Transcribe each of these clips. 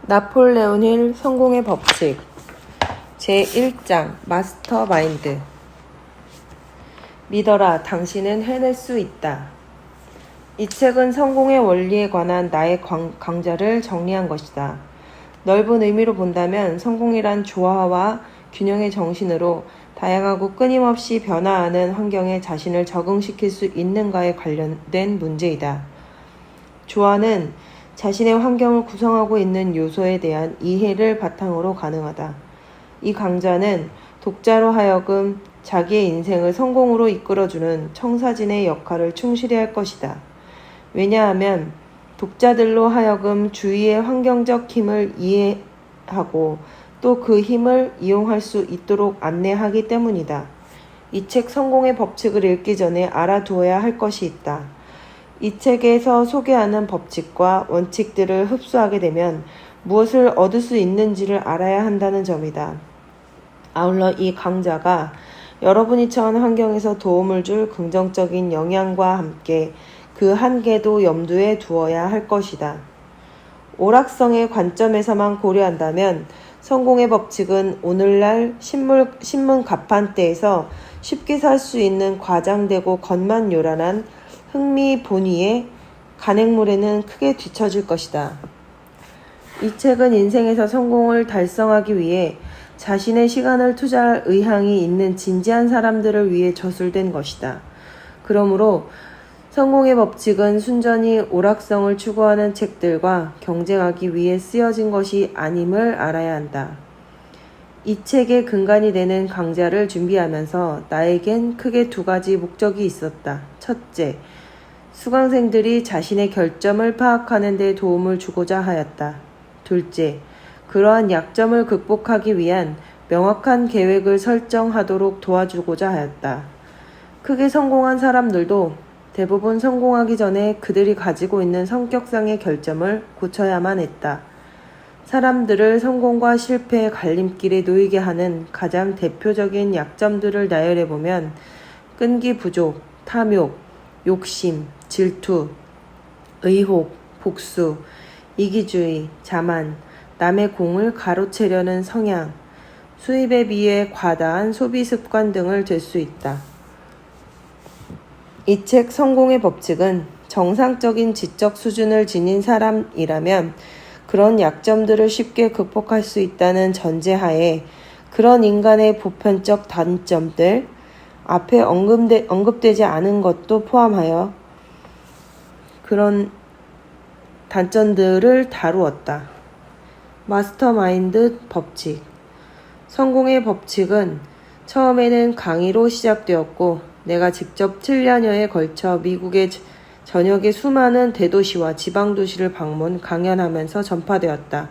나폴레온 힐 성공의 법칙 제1장 마스터 마인드. 믿어라, 당신은 해낼 수 있다. 이 책은 성공의 원리에 관한 나의 강좌를 정리한 것이다. 넓은 의미로 본다면 성공이란 조화와 균형의 정신으로 다양하고 끊임없이 변화하는 환경에 자신을 적응시킬 수 있는가에 관련된 문제이다. 조화는 자신의 환경을 구성하고 있는 요소에 대한 이해를 바탕으로 가능하다. 이 강좌는 독자로 하여금 자기의 인생을 성공으로 이끌어주는 청사진의 역할을 충실히 할 것이다. 왜냐하면 독자들로 하여금 주위의 환경적 힘을 이해하고 또 그 힘을 이용할 수 있도록 안내하기 때문이다. 이 책 성공의 법칙을 읽기 전에 알아두어야 할 것이 있다. 이 책에서 소개하는 법칙과 원칙들을 흡수하게 되면 무엇을 얻을 수 있는지를 알아야 한다는 점이다. 아울러 이 강좌가 여러분이 처한 환경에서 도움을 줄 긍정적인 영향과 함께 그 한계도 염두에 두어야 할 것이다. 오락성의 관점에서만 고려한다면 성공의 법칙은 오늘날 신문 가판대에서 쉽게 살 수 있는 과장되고 겉만 요란한 흥미 본위의 간행물에는 크게 뒤처질 것이다. 이 책은 인생에서 성공을 달성하기 위해 자신의 시간을 투자할 의향이 있는 진지한 사람들을 위해 저술된 것이다. 그러므로 성공의 법칙은 순전히 오락성을 추구하는 책들과 경쟁하기 위해 쓰여진 것이 아님을 알아야 한다. 이 책의 근간이 되는 강좌를 준비하면서 나에겐 크게 두 가지 목적이 있었다. 첫째, 수강생들이 자신의 결점을 파악하는 데 도움을 주고자 하였다. 둘째, 그러한 약점을 극복하기 위한 명확한 계획을 설정하도록 도와주고자 하였다. 크게 성공한 사람들도 대부분 성공하기 전에 그들이 가지고 있는 성격상의 결점을 고쳐야만 했다. 사람들을 성공과 실패의 갈림길에 놓이게 하는 가장 대표적인 약점들을 나열해보면 끈기 부족, 탐욕, 욕심, 질투, 의혹, 복수, 이기주의, 자만, 남의 공을 가로채려는 성향, 수입에 비해 과다한 소비 습관 등을 들 수 있다. 이 책 성공의 법칙은 정상적인 지적 수준을 지닌 사람이라면 그런 약점들을 쉽게 극복할 수 있다는 전제하에 그런 인간의 보편적 단점들, 앞에 언급되지 않은 것도 포함하여 그런 단점들을 다루었다. 마스터마인드 법칙. 성공의 법칙은 처음에는 강의로 시작되었고 내가 직접 7년여에 걸쳐 미국의 전역의 수많은 대도시와 지방도시를 강연하면서 전파되었다.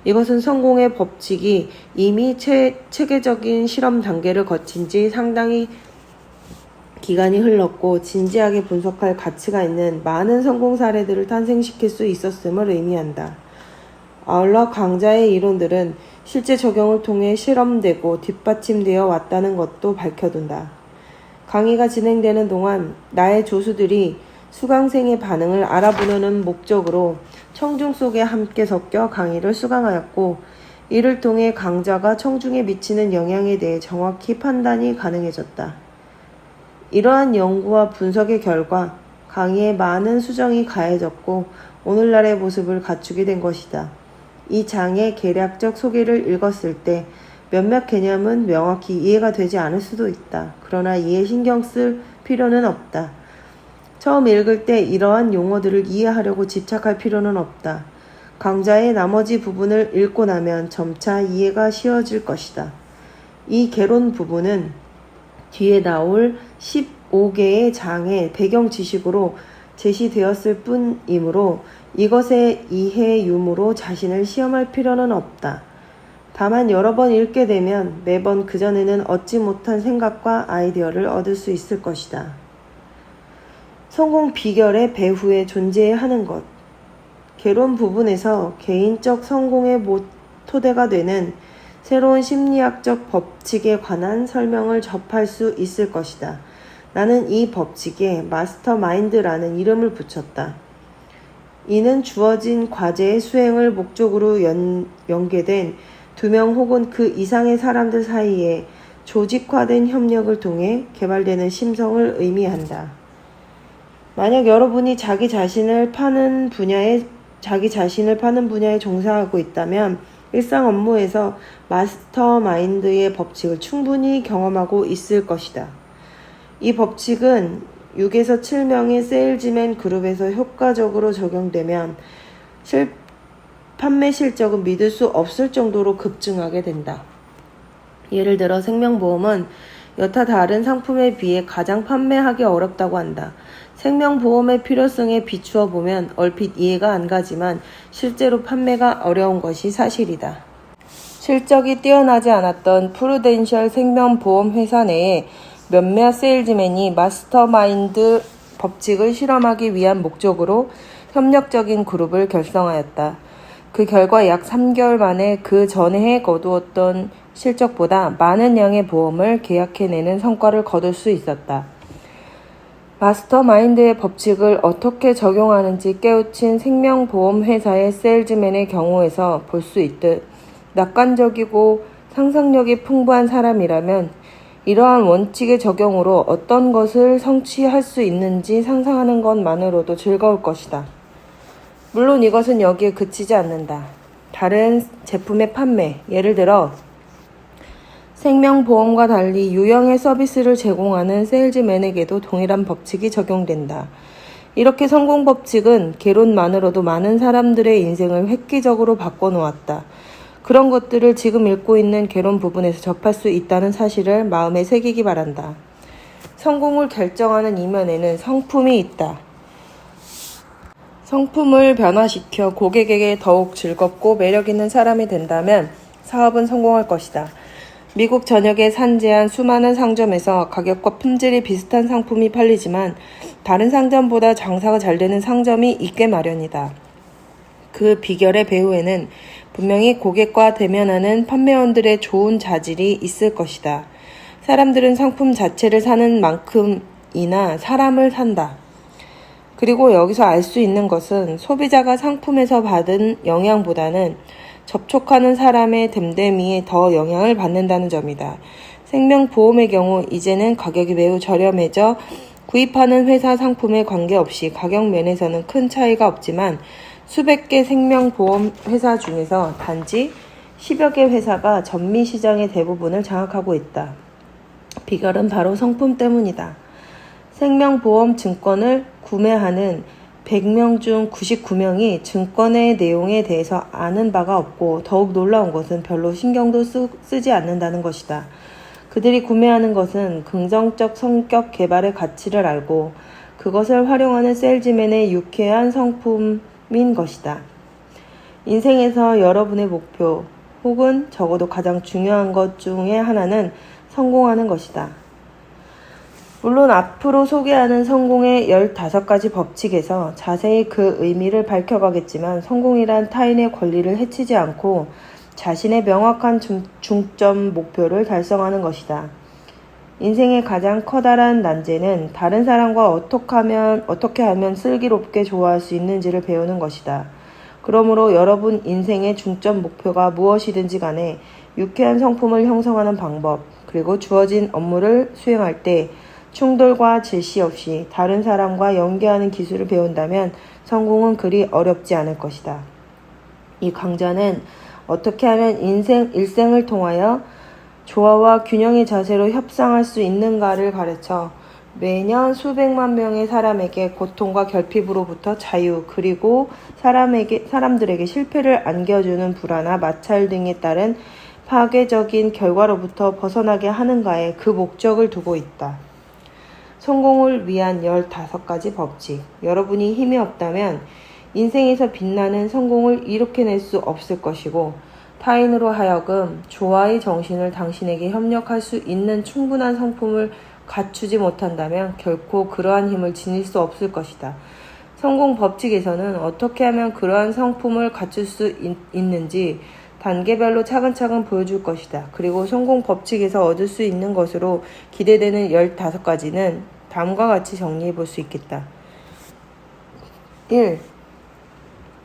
이것은 성공의 법칙이 이미 체계적인 실험 단계를 거친 지 상당히 기간이 흘렀고 진지하게 분석할 가치가 있는 많은 성공 사례들을 탄생시킬 수 있었음을 의미한다. 아울러 강좌의 이론들은 실제 적용을 통해 실험되고 뒷받침되어 왔다는 것도 밝혀둔다. 강의가 진행되는 동안 나의 조수들이 수강생의 반응을 알아보려는 목적으로 청중 속에 함께 섞여 강의를 수강하였고 이를 통해 강좌가 청중에 미치는 영향에 대해 정확히 판단이 가능해졌다. 이러한 연구와 분석의 결과 강의에 많은 수정이 가해졌고 오늘날의 모습을 갖추게 된 것이다. 이 장의 개략적 소개를 읽었을 때 몇몇 개념은 명확히 이해가 되지 않을 수도 있다. 그러나 이에 신경 쓸 필요는 없다. 처음 읽을 때 이러한 용어들을 이해하려고 집착할 필요는 없다. 강좌의 나머지 부분을 읽고 나면 점차 이해가 쉬워질 것이다. 이 개론 부분은 뒤에 나올 15개의 장의 배경 지식으로 제시되었을 뿐이므로 이것의 이해 유무로 자신을 시험할 필요는 없다. 다만 여러 번 읽게 되면 매번 그전에는 얻지 못한 생각과 아이디어를 얻을 수 있을 것이다. 성공 비결의 배후에 존재해야 하는 것. 개론 부분에서 개인적 성공의 토대가 되는 새로운 심리학적 법칙에 관한 설명을 접할 수 있을 것이다. 나는 이 법칙에 마스터마인드라는 이름을 붙였다. 이는 주어진 과제의 수행을 목적으로 연계된 2명 혹은 그 이상의 사람들 사이에 조직화된 협력을 통해 개발되는 심성을 의미한다. 만약 여러분이 자기 자신을 파는 분야에 종사하고 있다면 일상 업무에서 마스터마인드의 법칙을 충분히 경험하고 있을 것이다. 이 법칙은 6에서 7명의 세일즈맨 그룹에서 효과적으로 적용되면 판매 실적은 믿을 수 없을 정도로 급증하게 된다. 예를 들어 생명보험은 여타 다른 상품에 비해 가장 판매하기 어렵다고 한다. 생명보험의 필요성에 비추어 보면 얼핏 이해가 안 가지만 실제로 판매가 어려운 것이 사실이다. 실적이 뛰어나지 않았던 프루덴셜 생명보험 회사 내에 몇몇 세일즈맨이 마스터마인드 법칙을 실험하기 위한 목적으로 협력적인 그룹을 결성하였다. 그 결과 약 3개월 만에 그 전해에 거두었던 실적보다 많은 양의 보험을 계약해내는 성과를 거둘 수 있었다. 마스터마인드의 법칙을 어떻게 적용하는지 깨우친 생명보험 회사의 세일즈맨의 경우에서 볼 수 있듯 낙관적이고 상상력이 풍부한 사람이라면 이러한 원칙의 적용으로 어떤 것을 성취할 수 있는지 상상하는 것만으로도 즐거울 것이다. 물론 이것은 여기에 그치지 않는다. 다른 제품의 판매, 예를 들어 생명보험과 달리 유형의 서비스를 제공하는 세일즈맨에게도 동일한 법칙이 적용된다. 이렇게 성공 법칙은 개론만으로도 많은 사람들의 인생을 획기적으로 바꿔놓았다. 그런 것들을 지금 읽고 있는 개론 부분에서 접할 수 있다는 사실을 마음에 새기기 바란다. 성공을 결정하는 이면에는 성품이 있다. 성품을 변화시켜 고객에게 더욱 즐겁고 매력있는 사람이 된다면 사업은 성공할 것이다. 미국 전역의 산재한 수많은 상점에서 가격과 품질이 비슷한 상품이 팔리지만 다른 상점보다 장사가 잘 되는 상점이 있게 마련이다. 그 비결의 배후에는 분명히 고객과 대면하는 판매원들의 좋은 자질이 있을 것이다. 사람들은 상품 자체를 사는 만큼이나 사람을 산다. 그리고 여기서 알 수 있는 것은 소비자가 상품에서 받은 영향보다는 접촉하는 사람의 됨됨이에 더 영향을 받는다는 점이다. 생명보험의 경우 이제는 가격이 매우 저렴해져 구입하는 회사 상품에 관계없이 가격 면에서는 큰 차이가 없지만 수백 개 생명보험 회사 중에서 단지 10여 개 회사가 전미 시장의 대부분을 장악하고 있다. 비결은 바로 성품 때문이다. 생명보험 증권을 구매하는 100명 중 99명이 증권의 내용에 대해서 아는 바가 없고 더욱 놀라운 것은 별로 신경도 쓰지 않는다는 것이다. 그들이 구매하는 것은 긍정적 성격 개발의 가치를 알고 그것을 활용하는 세일즈맨의 유쾌한 성품인 것이다. 인생에서 여러분의 목표 혹은 적어도 가장 중요한 것 중에 하나는 성공하는 것이다. 물론 앞으로 소개하는 성공의 15가지 법칙에서 자세히 그 의미를 밝혀가겠지만 성공이란 타인의 권리를 해치지 않고 자신의 명확한 중점 목표를 달성하는 것이다. 인생의 가장 커다란 난제는 다른 사람과 어떻게 하면 슬기롭게 좋아할 수 있는지를 배우는 것이다. 그러므로 여러분 인생의 중점 목표가 무엇이든지 간에 유쾌한 성품을 형성하는 방법, 그리고 주어진 업무를 수행할 때 충돌과 질시 없이 다른 사람과 연계하는 기술을 배운다면 성공은 그리 어렵지 않을 것이다. 이 강좌는 어떻게 하면 일생을 통하여 조화와 균형의 자세로 협상할 수 있는가를 가르쳐 매년 수백만 명의 사람에게 고통과 결핍으로부터 자유, 그리고 사람들에게 실패를 안겨주는 불화나 마찰 등에 따른 파괴적인 결과로부터 벗어나게 하는가에 그 목적을 두고 있다. 성공을 위한 15가지 법칙. 여러분이 힘이 없다면 인생에서 빛나는 성공을 이룩해낼 수 없을 것이고 타인으로 하여금 조화의 정신을 당신에게 협력할 수 있는 충분한 성품을 갖추지 못한다면 결코 그러한 힘을 지닐 수 없을 것이다. 성공 법칙에서는 어떻게 하면 그러한 성품을 갖출 수 있는지 단계별로 차근차근 보여줄 것이다. 그리고 성공 법칙에서 얻을 수 있는 것으로 기대되는 15가지는 다음과 같이 정리해 볼 수 있겠다. 1.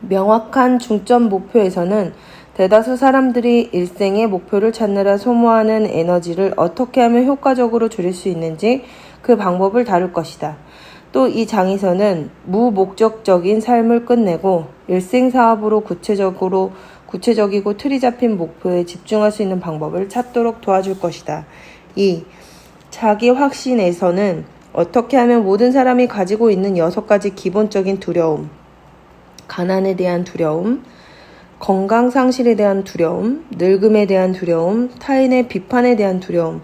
명확한 중점 목표에서는 대다수 사람들이 일생의 목표를 찾느라 소모하는 에너지를 어떻게 하면 효과적으로 줄일 수 있는지 그 방법을 다룰 것이다. 또 이 장에서는 무목적적인 삶을 끝내고 일생 사업으로 구체적이고 틀이 잡힌 목표에 집중할 수 있는 방법을 찾도록 도와줄 것이다. 2. 자기 확신에서는 어떻게 하면 모든 사람이 가지고 있는 6가지 기본적인 두려움, 가난에 대한 두려움, 건강 상실에 대한 두려움, 늙음에 대한 두려움, 타인의 비판에 대한 두려움,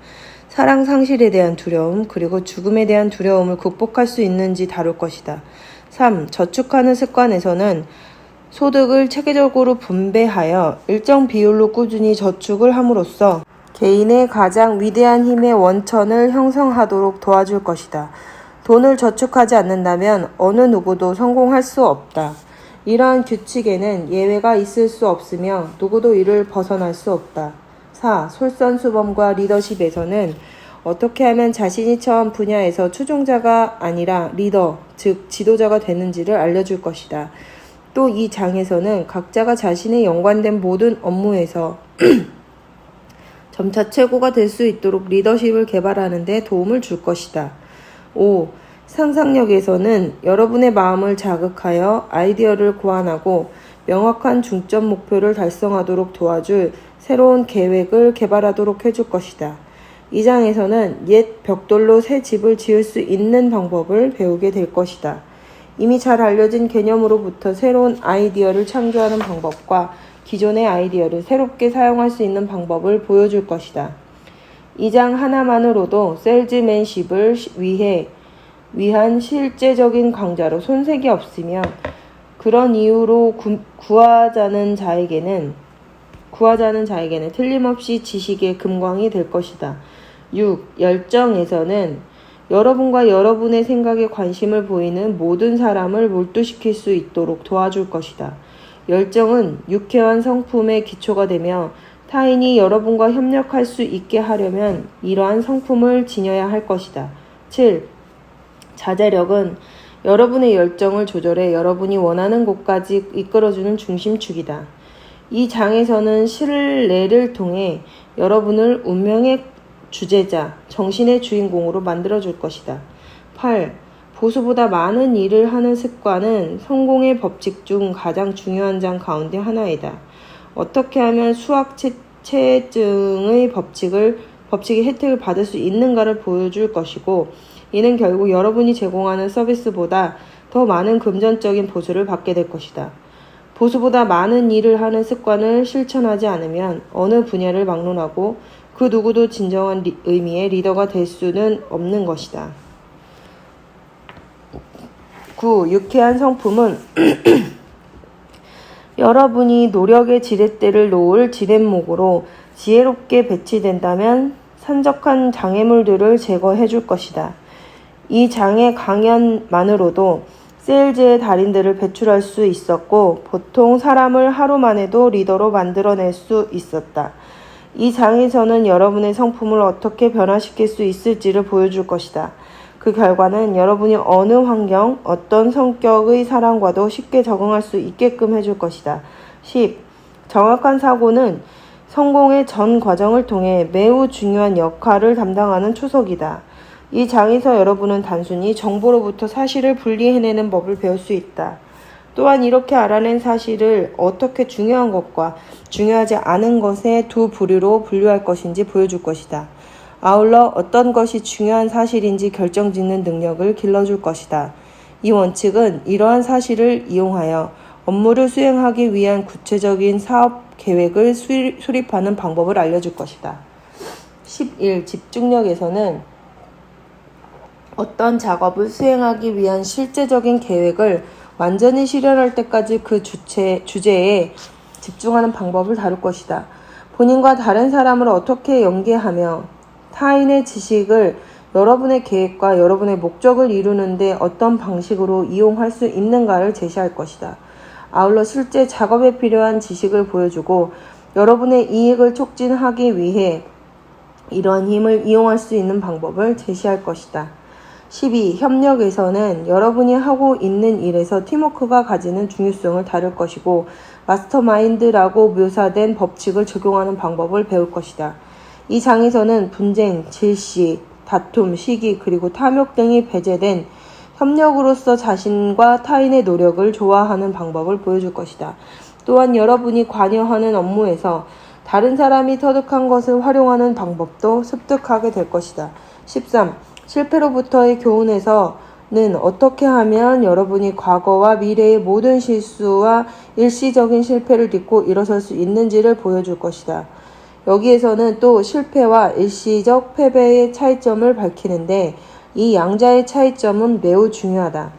사랑 상실에 대한 두려움, 그리고 죽음에 대한 두려움을 극복할 수 있는지 다룰 것이다. 3. 저축하는 습관에서는 소득을 체계적으로 분배하여 일정 비율로 꾸준히 저축을 함으로써 개인의 가장 위대한 힘의 원천을 형성하도록 도와줄 것이다. 돈을 저축하지 않는다면 어느 누구도 성공할 수 없다. 이러한 규칙에는 예외가 있을 수 없으며 누구도 이를 벗어날 수 없다. 4. 솔선수범과 리더십에서는 어떻게 하면 자신이 처한 분야에서 추종자가 아니라 리더, 즉 지도자가 되는지를 알려줄 것이다. 또 이 장에서는 각자가 자신의 연관된 모든 업무에서 점차 최고가 될 수 있도록 리더십을 개발하는 데 도움을 줄 것이다. 5. 상상력에서는 여러분의 마음을 자극하여 아이디어를 고안하고 명확한 중점 목표를 달성하도록 도와줄 새로운 계획을 개발하도록 해줄 것이다. 이 장에서는 옛 벽돌로 새 집을 지을 수 있는 방법을 배우게 될 것이다. 이미 잘 알려진 개념으로부터 새로운 아이디어를 창조하는 방법과 기존의 아이디어를 새롭게 사용할 수 있는 방법을 보여줄 것이다. 이 장 하나만으로도 셀즈맨십을 위한 실제적인 강좌로 손색이 없으며 그런 이유로 구하자는 자에게는 틀림없이 지식의 금광이 될 것이다. 6. 열정에서는 여러분과 여러분의 생각에 관심을 보이는 모든 사람을 몰두시킬 수 있도록 도와줄 것이다. 열정은 유쾌한 성품의 기초가 되며 타인이 여러분과 협력할 수 있게 하려면 이러한 성품을 지녀야 할 것이다. 7. 자제력은 여러분의 열정을 조절해 여러분이 원하는 곳까지 이끌어주는 중심축이다. 이 장에서는 신뢰를 통해 여러분을 운명의 주제자, 정신의 주인공으로 만들어줄 것이다. 8. 보수보다 많은 일을 하는 습관은 성공의 법칙 중 가장 중요한 장 가운데 하나이다. 어떻게 하면 수학 체증의 법칙의 혜택을 받을 수 있는가를 보여줄 것이고 이는 결국 여러분이 제공하는 서비스보다 더 많은 금전적인 보수를 받게 될 것이다. 보수보다 많은 일을 하는 습관을 실천하지 않으면 어느 분야를 막론하고 그 누구도 진정한 의미의 리더가 될 수는 없는 것이다. 9. 유쾌한 성품은 여러분이 노력의 지렛대를 놓을 지렛목으로 지혜롭게 배치된다면 산적한 장애물들을 제거해 줄 것이다. 이 장의 강연만으로도 세일즈의 달인들을 배출할 수 있었고 보통 사람을 하루 만에도 리더로 만들어낼 수 있었다. 이 장에서는 여러분의 성품을 어떻게 변화시킬 수 있을지를 보여줄 것이다. 그 결과는 여러분이 어느 환경, 어떤 성격의 사람과도 쉽게 적응할 수 있게끔 해줄 것이다. 10. 정확한 사고는 성공의 전 과정을 통해 매우 중요한 역할을 담당하는 초석이다. 이 장에서 여러분은 단순히 정보로부터 사실을 분리해내는 법을 배울 수 있다. 또한 이렇게 알아낸 사실을 어떻게 중요한 것과 중요하지 않은 것의 두 부류로 분류할 것인지 보여줄 것이다. 아울러 어떤 것이 중요한 사실인지 결정짓는 능력을 길러줄 것이다. 이 원칙은 이러한 사실을 이용하여 업무를 수행하기 위한 구체적인 사업 계획을 수립하는 방법을 알려줄 것이다. 11. 집중력에서는 어떤 작업을 수행하기 위한 실제적인 계획을 완전히 실현할 때까지 그 주제에 집중하는 방법을 다룰 것이다. 본인과 다른 사람을 어떻게 연계하며 타인의 지식을 여러분의 계획과 여러분의 목적을 이루는데 어떤 방식으로 이용할 수 있는가를 제시할 것이다. 아울러 실제 작업에 필요한 지식을 보여주고 여러분의 이익을 촉진하기 위해 이러한 힘을 이용할 수 있는 방법을 제시할 것이다. 12. 협력에서는 여러분이 하고 있는 일에서 팀워크가 가지는 중요성을 다룰 것이고 마스터마인드라고 묘사된 법칙을 적용하는 방법을 배울 것이다. 이 장에서는 분쟁, 질시, 다툼, 시기, 그리고 탐욕 등이 배제된 협력으로서 자신과 타인의 노력을 조화하는 방법을 보여줄 것이다. 또한 여러분이 관여하는 업무에서 다른 사람이 터득한 것을 활용하는 방법도 습득하게 될 것이다. 13. 실패로부터의 교훈에서는 어떻게 하면 여러분이 과거와 미래의 모든 실수와 일시적인 실패를 딛고 일어설 수 있는지를 보여줄 것이다. 여기에서는 또 실패와 일시적 패배의 차이점을 밝히는데 이 양자의 차이점은 매우 중요하다.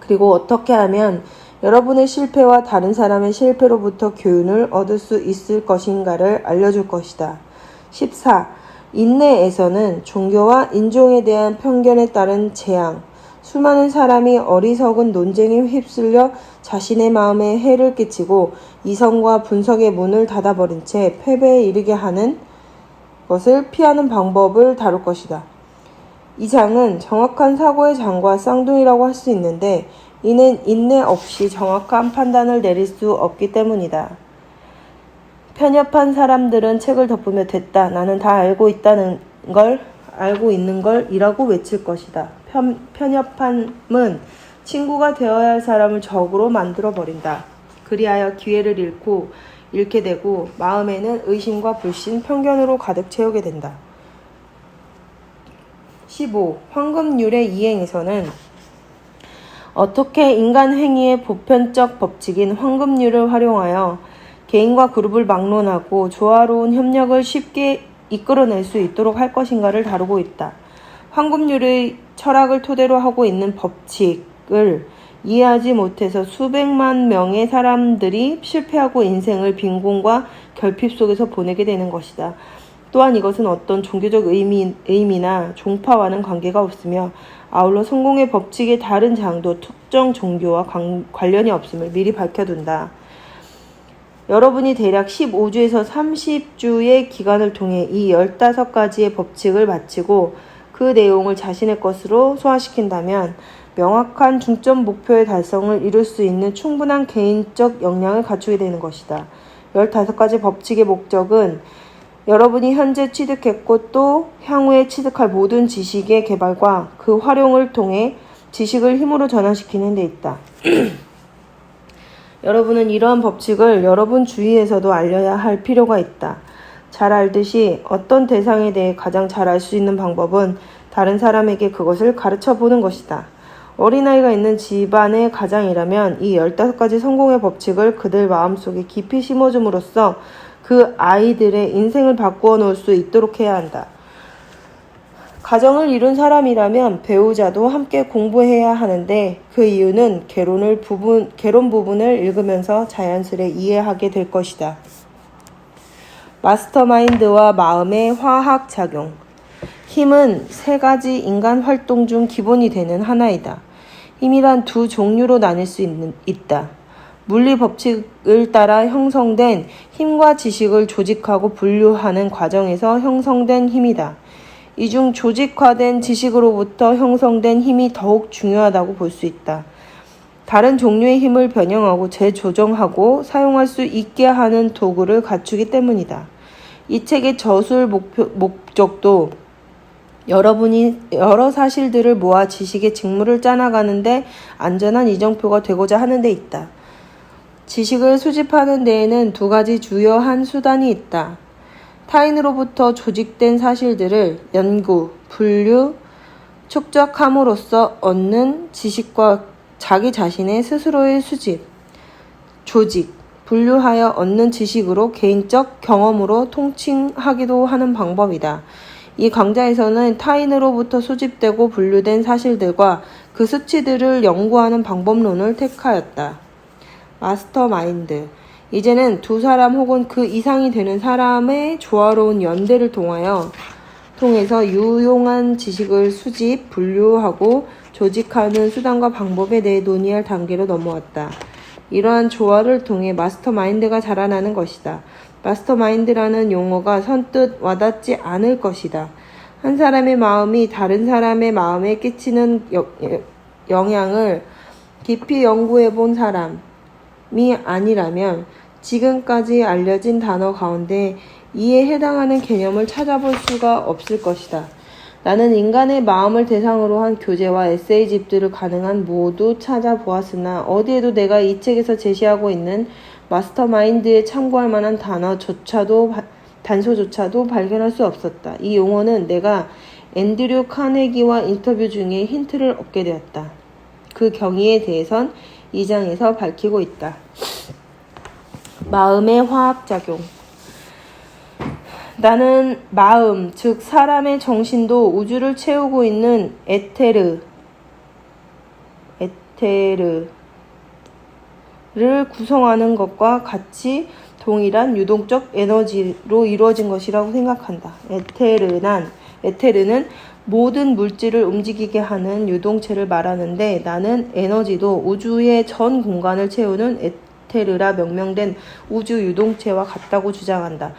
그리고 어떻게 하면 여러분의 실패와 다른 사람의 실패로부터 교훈을 얻을 수 있을 것인가를 알려줄 것이다. 14. 인내에서는 종교와 인종에 대한 편견에 따른 재앙, 수많은 사람이 어리석은 논쟁에 휩쓸려 자신의 마음에 해를 끼치고 이성과 분석의 문을 닫아버린 채 패배에 이르게 하는 것을 피하는 방법을 다룰 것이다. 이 장은 정확한 사고의 장과 쌍둥이라고 할 수 있는데 이는 인내 없이 정확한 판단을 내릴 수 없기 때문이다. 편협한 사람들은 책을 덮으며 됐다. 나는 다 알고 있는 걸 이라고 외칠 것이다. 편협함은 친구가 되어야 할 사람을 적으로 만들어버린다. 그리하여 기회를 잃게 되고 마음에는 의심과 불신, 편견으로 가득 채우게 된다. 15. 황금률의 이행에서는 어떻게 인간 행위의 보편적 법칙인 황금률을 활용하여 개인과 그룹을 막론하고 조화로운 협력을 쉽게 이끌어낼 수 있도록 할 것인가를 다루고 있다. 황금률의 철학을 토대로 하고 있는 법칙을 이해하지 못해서 수백만 명의 사람들이 실패하고 인생을 빈곤과 결핍 속에서 보내게 되는 것이다. 또한 이것은 어떤 종교적 의미나 종파와는 관계가 없으며 아울러 성공의 법칙의 다른 장도 특정 종교와 관련이 없음을 미리 밝혀둔다. 여러분이 대략 15주에서 30주의 기간을 통해 이 15가지의 법칙을 마치고 그 내용을 자신의 것으로 소화시킨다면 명확한 중점 목표의 달성을 이룰 수 있는 충분한 개인적 역량을 갖추게 되는 것이다. 15가지 법칙의 목적은 여러분이 현재 취득했고 또 향후에 취득할 모든 지식의 개발과 그 활용을 통해 지식을 힘으로 전환시키는 데 있다. 여러분은 이러한 법칙을 여러분 주위에서도 알려야 할 필요가 있다. 잘 알듯이 어떤 대상에 대해 가장 잘 알 수 있는 방법은 다른 사람에게 그것을 가르쳐 보는 것이다. 어린아이가 있는 집안의 가장이라면 이 15가지 성공의 법칙을 그들 마음속에 깊이 심어줌으로써 그 아이들의 인생을 바꾸어 놓을 수 있도록 해야 한다. 가정을 이룬 사람이라면 배우자도 함께 공부해야 하는데 그 이유는 개론 부분을 읽으면서 자연스레 이해하게 될 것이다. 마스터마인드와 마음의 화학작용. 힘은 3가지 인간 활동 중 기본이 되는 하나이다. 힘이란 2 종류로 나뉠 수 있다. 물리 법칙을 따라 형성된 힘과 지식을 조직하고 분류하는 과정에서 형성된 힘이다. 이 중 조직화된 지식으로부터 형성된 힘이 더욱 중요하다고 볼 수 있다. 다른 종류의 힘을 변형하고 재조정하고 사용할 수 있게 하는 도구를 갖추기 때문이다. 이 책의 저술 목적도 여러분이 여러 사실들을 모아 지식의 직무를 짜나가는데 안전한 이정표가 되고자 하는 데 있다. 지식을 수집하는 데에는 2가지 주요한 수단이 있다. 타인으로부터 조직된 사실들을 연구, 분류, 축적함으로써 얻는 지식과 자기 자신의 스스로의 수집, 조직, 분류하여 얻는 지식으로 개인적 경험으로 통칭하기도 하는 방법이다. 이 강좌에서는 타인으로부터 수집되고 분류된 사실들과 그 수치들을 연구하는 방법론을 택하였다. 마스터마인드. 이제는 2 사람 혹은 그 이상이 되는 사람의 조화로운 연대를 통해서 유용한 지식을 수집, 분류하고 조직하는 수단과 방법에 대해 논의할 단계로 넘어왔다. 이러한 조화를 통해 마스터마인드가 자라나는 것이다. 마스터마인드라는 용어가 선뜻 와닿지 않을 것이다. 한 사람의 마음이 다른 사람의 마음에 끼치는 영향을 깊이 연구해 본 사람이 아니라면 지금까지 알려진 단어 가운데 이에 해당하는 개념을 찾아볼 수가 없을 것이다. 나는 인간의 마음을 대상으로 한 교재와 에세이집들을 가능한 모두 찾아보았으나 어디에도 내가 이 책에서 제시하고 있는 마스터마인드에 참고할 만한 단서조차도 발견할 수 없었다. 이 용어는 내가 앤드류 카네기와 인터뷰 중에 힌트를 얻게 되었다. 그 경위에 대해선 이 장에서 밝히고 있다. 마음의 화학작용. 나는 마음, 즉 사람의 정신도 우주를 채우고 있는 에테르를 구성하는 것과 같이 동일한 유동적 에너지로 이루어진 것이라고 생각한다. 에테르는 모든 물질을 움직이게 하는 유동체를 말하는데 나는 에너지도 우주의 전 공간을 채우는 에테르라 명명된 우주 유동체와 같다고 주장한다.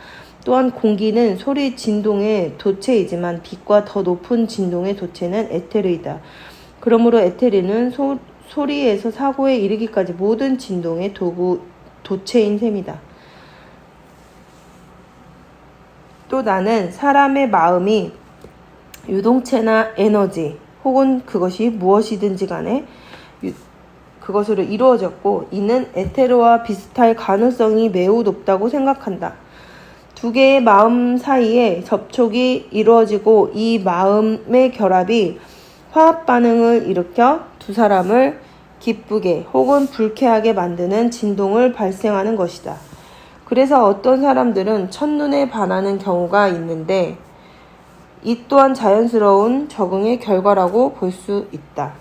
또한 공기는 소리 진동의 도체이지만 빛과 더 높은 진동의 도체는 에테르이다. 그러므로 에테르는 소리에서 사고에 이르기까지 모든 진동의 도체인 셈이다. 또 나는 사람의 마음이 유동체나 에너지 혹은 그것이 무엇이든지 간에 그것으로 이루어졌고 이는 에테르와 비슷할 가능성이 매우 높다고 생각한다. 두 개의 마음 사이에 접촉이 이루어지고 이 마음의 결합이 화학 반응을 일으켜 두 사람을 기쁘게 혹은 불쾌하게 만드는 진동을 발생하는 것이다. 그래서 어떤 사람들은 첫눈에 반하는 경우가 있는데 이 또한 자연스러운 적응의 결과라고 볼 수 있다.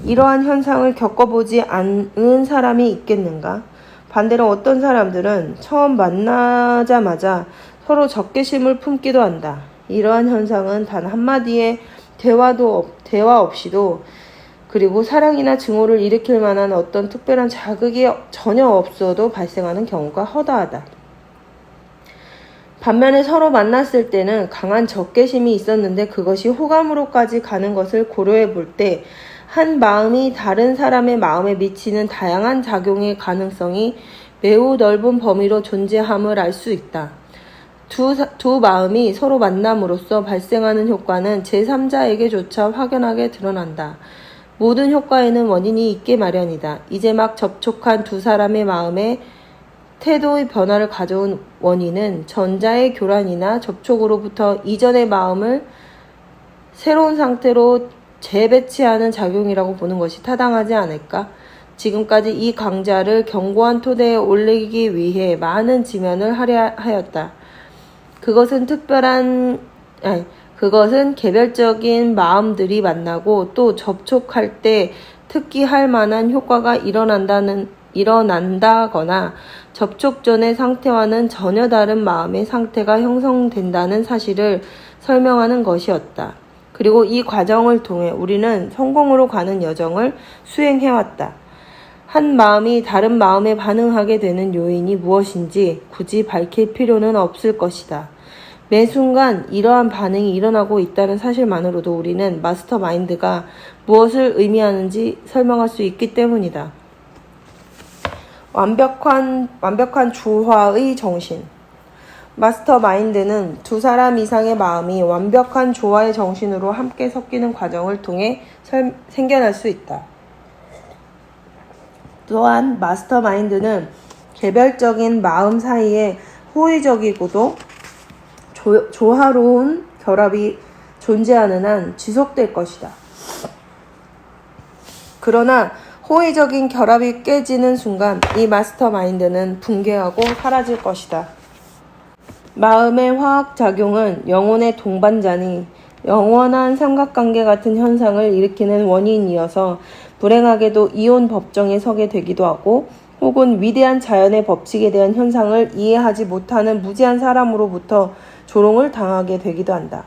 이러한 현상을 겪어보지 않은 사람이 있겠는가? 반대로 어떤 사람들은 처음 만나자마자 서로 적개심을 품기도 한다. 이러한 현상은 단 한마디의 대화 없이도 그리고 사랑이나 증오를 일으킬 만한 어떤 특별한 자극이 전혀 없어도 발생하는 경우가 허다하다. 반면에 서로 만났을 때는 강한 적개심이 있었는데 그것이 호감으로까지 가는 것을 고려해 볼 때 한 마음이 다른 사람의 마음에 미치는 다양한 작용의 가능성이 매우 넓은 범위로 존재함을 알 수 있다. 두 마음이 서로 만남으로써 발생하는 효과는 제3자에게조차 확연하게 드러난다. 모든 효과에는 원인이 있게 마련이다. 이제 막 접촉한 두 사람의 마음에 태도의 변화를 가져온 원인은 전자의 교란이나 접촉으로부터 이전의 마음을 새로운 상태로 재배치하는 작용이라고 보는 것이 타당하지 않을까? 지금까지 이 강좌를 견고한 토대에 올리기 위해 많은 지면을 할애하였다. 그것은 개별적인 마음들이 만나고 또 접촉할 때 특히 할 만한 효과가 일어난다거나 접촉 전의 상태와는 전혀 다른 마음의 상태가 형성된다는 사실을 설명하는 것이었다. 그리고 이 과정을 통해 우리는 성공으로 가는 여정을 수행해왔다. 한 마음이 다른 마음에 반응하게 되는 요인이 무엇인지 굳이 밝힐 필요는 없을 것이다. 매 순간 이러한 반응이 일어나고 있다는 사실만으로도 우리는 마스터 마인드가 무엇을 의미하는지 설명할 수 있기 때문이다. 완벽한 조화의 정신. 마스터 마인드는 두 사람 이상의 마음이 완벽한 조화의 정신으로 함께 섞이는 과정을 통해 생겨날 수 있다. 또한 마스터 마인드는 개별적인 마음 사이에 호의적이고도 조화로운 결합이 존재하는 한 지속될 것이다. 그러나 호의적인 결합이 깨지는 순간 이 마스터 마인드는 붕괴하고 사라질 것이다. 마음의 화학작용은 영혼의 동반자니 영원한 삼각관계 같은 현상을 일으키는 원인이어서 불행하게도 이혼 법정에 서게 되기도 하고 혹은 위대한 자연의 법칙에 대한 현상을 이해하지 못하는 무지한 사람으로부터 조롱을 당하게 되기도 한다.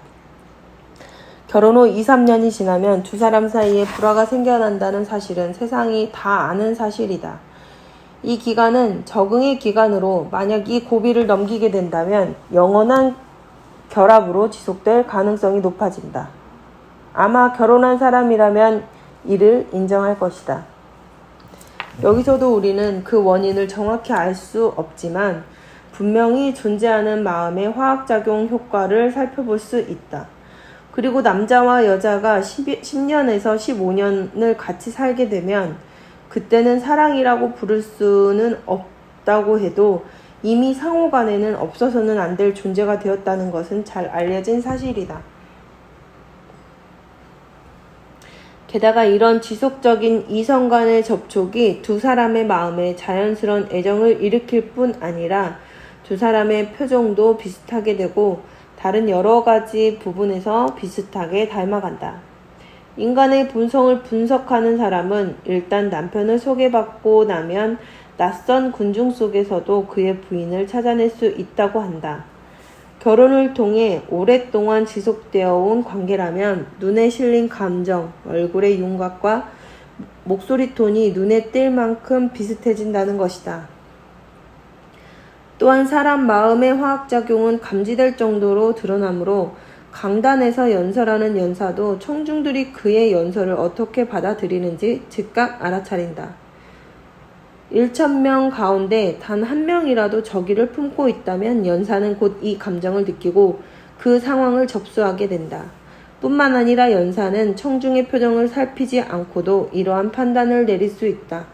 결혼 후 2-3년이 지나면 두 사람 사이에 불화가 생겨난다는 사실은 세상이 다 아는 사실이다. 이 기간은 적응의 기간으로 만약 이 고비를 넘기게 된다면 영원한 결합으로 지속될 가능성이 높아진다. 아마 결혼한 사람이라면 이를 인정할 것이다. 여기서도 우리는 그 원인을 정확히 알 수 없지만 분명히 존재하는 마음의 화학작용 효과를 살펴볼 수 있다. 그리고 남자와 여자가 10년에서 15년을 같이 살게 되면 그때는 사랑이라고 부를 수는 없다고 해도 이미 상호 간에는 없어서는 안 될 존재가 되었다는 것은 잘 알려진 사실이다. 게다가 이런 지속적인 이성 간의 접촉이 두 사람의 마음에 자연스러운 애정을 일으킬 뿐 아니라 두 사람의 표정도 비슷하게 되고 다른 여러 가지 부분에서 비슷하게 닮아간다. 인간의 본성을 분석하는 사람은 일단 남편을 소개받고 나면 낯선 군중 속에서도 그의 부인을 찾아낼 수 있다고 한다. 결혼을 통해 오랫동안 지속되어 온 관계라면 눈에 실린 감정, 얼굴의 윤곽과 목소리 톤이 눈에 띌 만큼 비슷해진다는 것이다. 또한 사람 마음의 화학작용은 감지될 정도로 드러나므로 강단에서 연설하는 연사도 청중들이 그의 연설을 어떻게 받아들이는지 즉각 알아차린다. 1,000명 가운데 단 한 명이라도 저기를 품고 있다면 연사는 곧 이 감정을 느끼고 그 상황을 접수하게 된다. 뿐만 아니라 연사는 청중의 표정을 살피지 않고도 이러한 판단을 내릴 수 있다.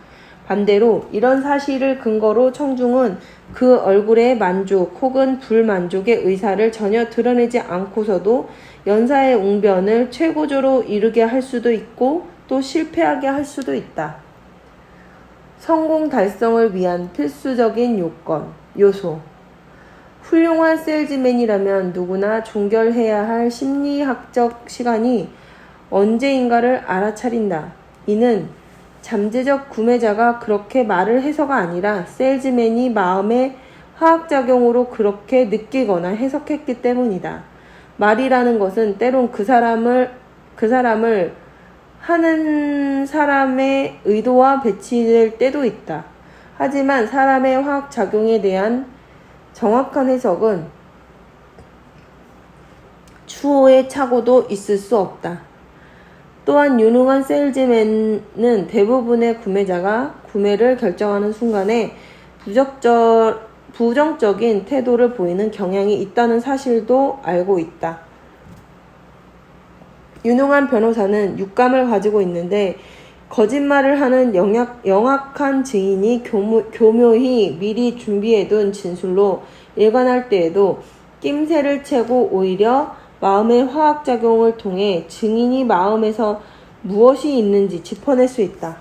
반대로 이런 사실을 근거로 청중은 그 얼굴의 만족 혹은 불만족의 의사를 전혀 드러내지 않고서도 연사의 웅변을 최고조로 이루게 할 수도 있고 또 실패하게 할 수도 있다. 성공 달성을 위한 필수적인 요소. 훌륭한 세일즈맨이라면 누구나 종결해야 할 심리학적 시간이 언제인가를 알아차린다. 이는 잠재적 구매자가 그렇게 말을 해서가 아니라 세일즈맨이 마음의 화학작용으로 그렇게 느끼거나 해석했기 때문이다. 말이라는 것은 때론 그 사람을 하는 사람의 의도와 배치될 때도 있다. 하지만 사람의 화학작용에 대한 정확한 해석은 추호의 착오도 있을 수 없다. 또한 유능한 세일즈맨은 대부분의 구매자가 구매를 결정하는 순간에 부정적인 태도를 보이는 경향이 있다는 사실도 알고 있다. 유능한 변호사는 육감을 가지고 있는데 거짓말을 하는 영악한 증인이 교묘히 미리 준비해둔 진술로 일관할 때에도 낌새를 채고 오히려 마음의 화학작용을 통해 증인이 마음에서 무엇이 있는지 짚어낼 수 있다.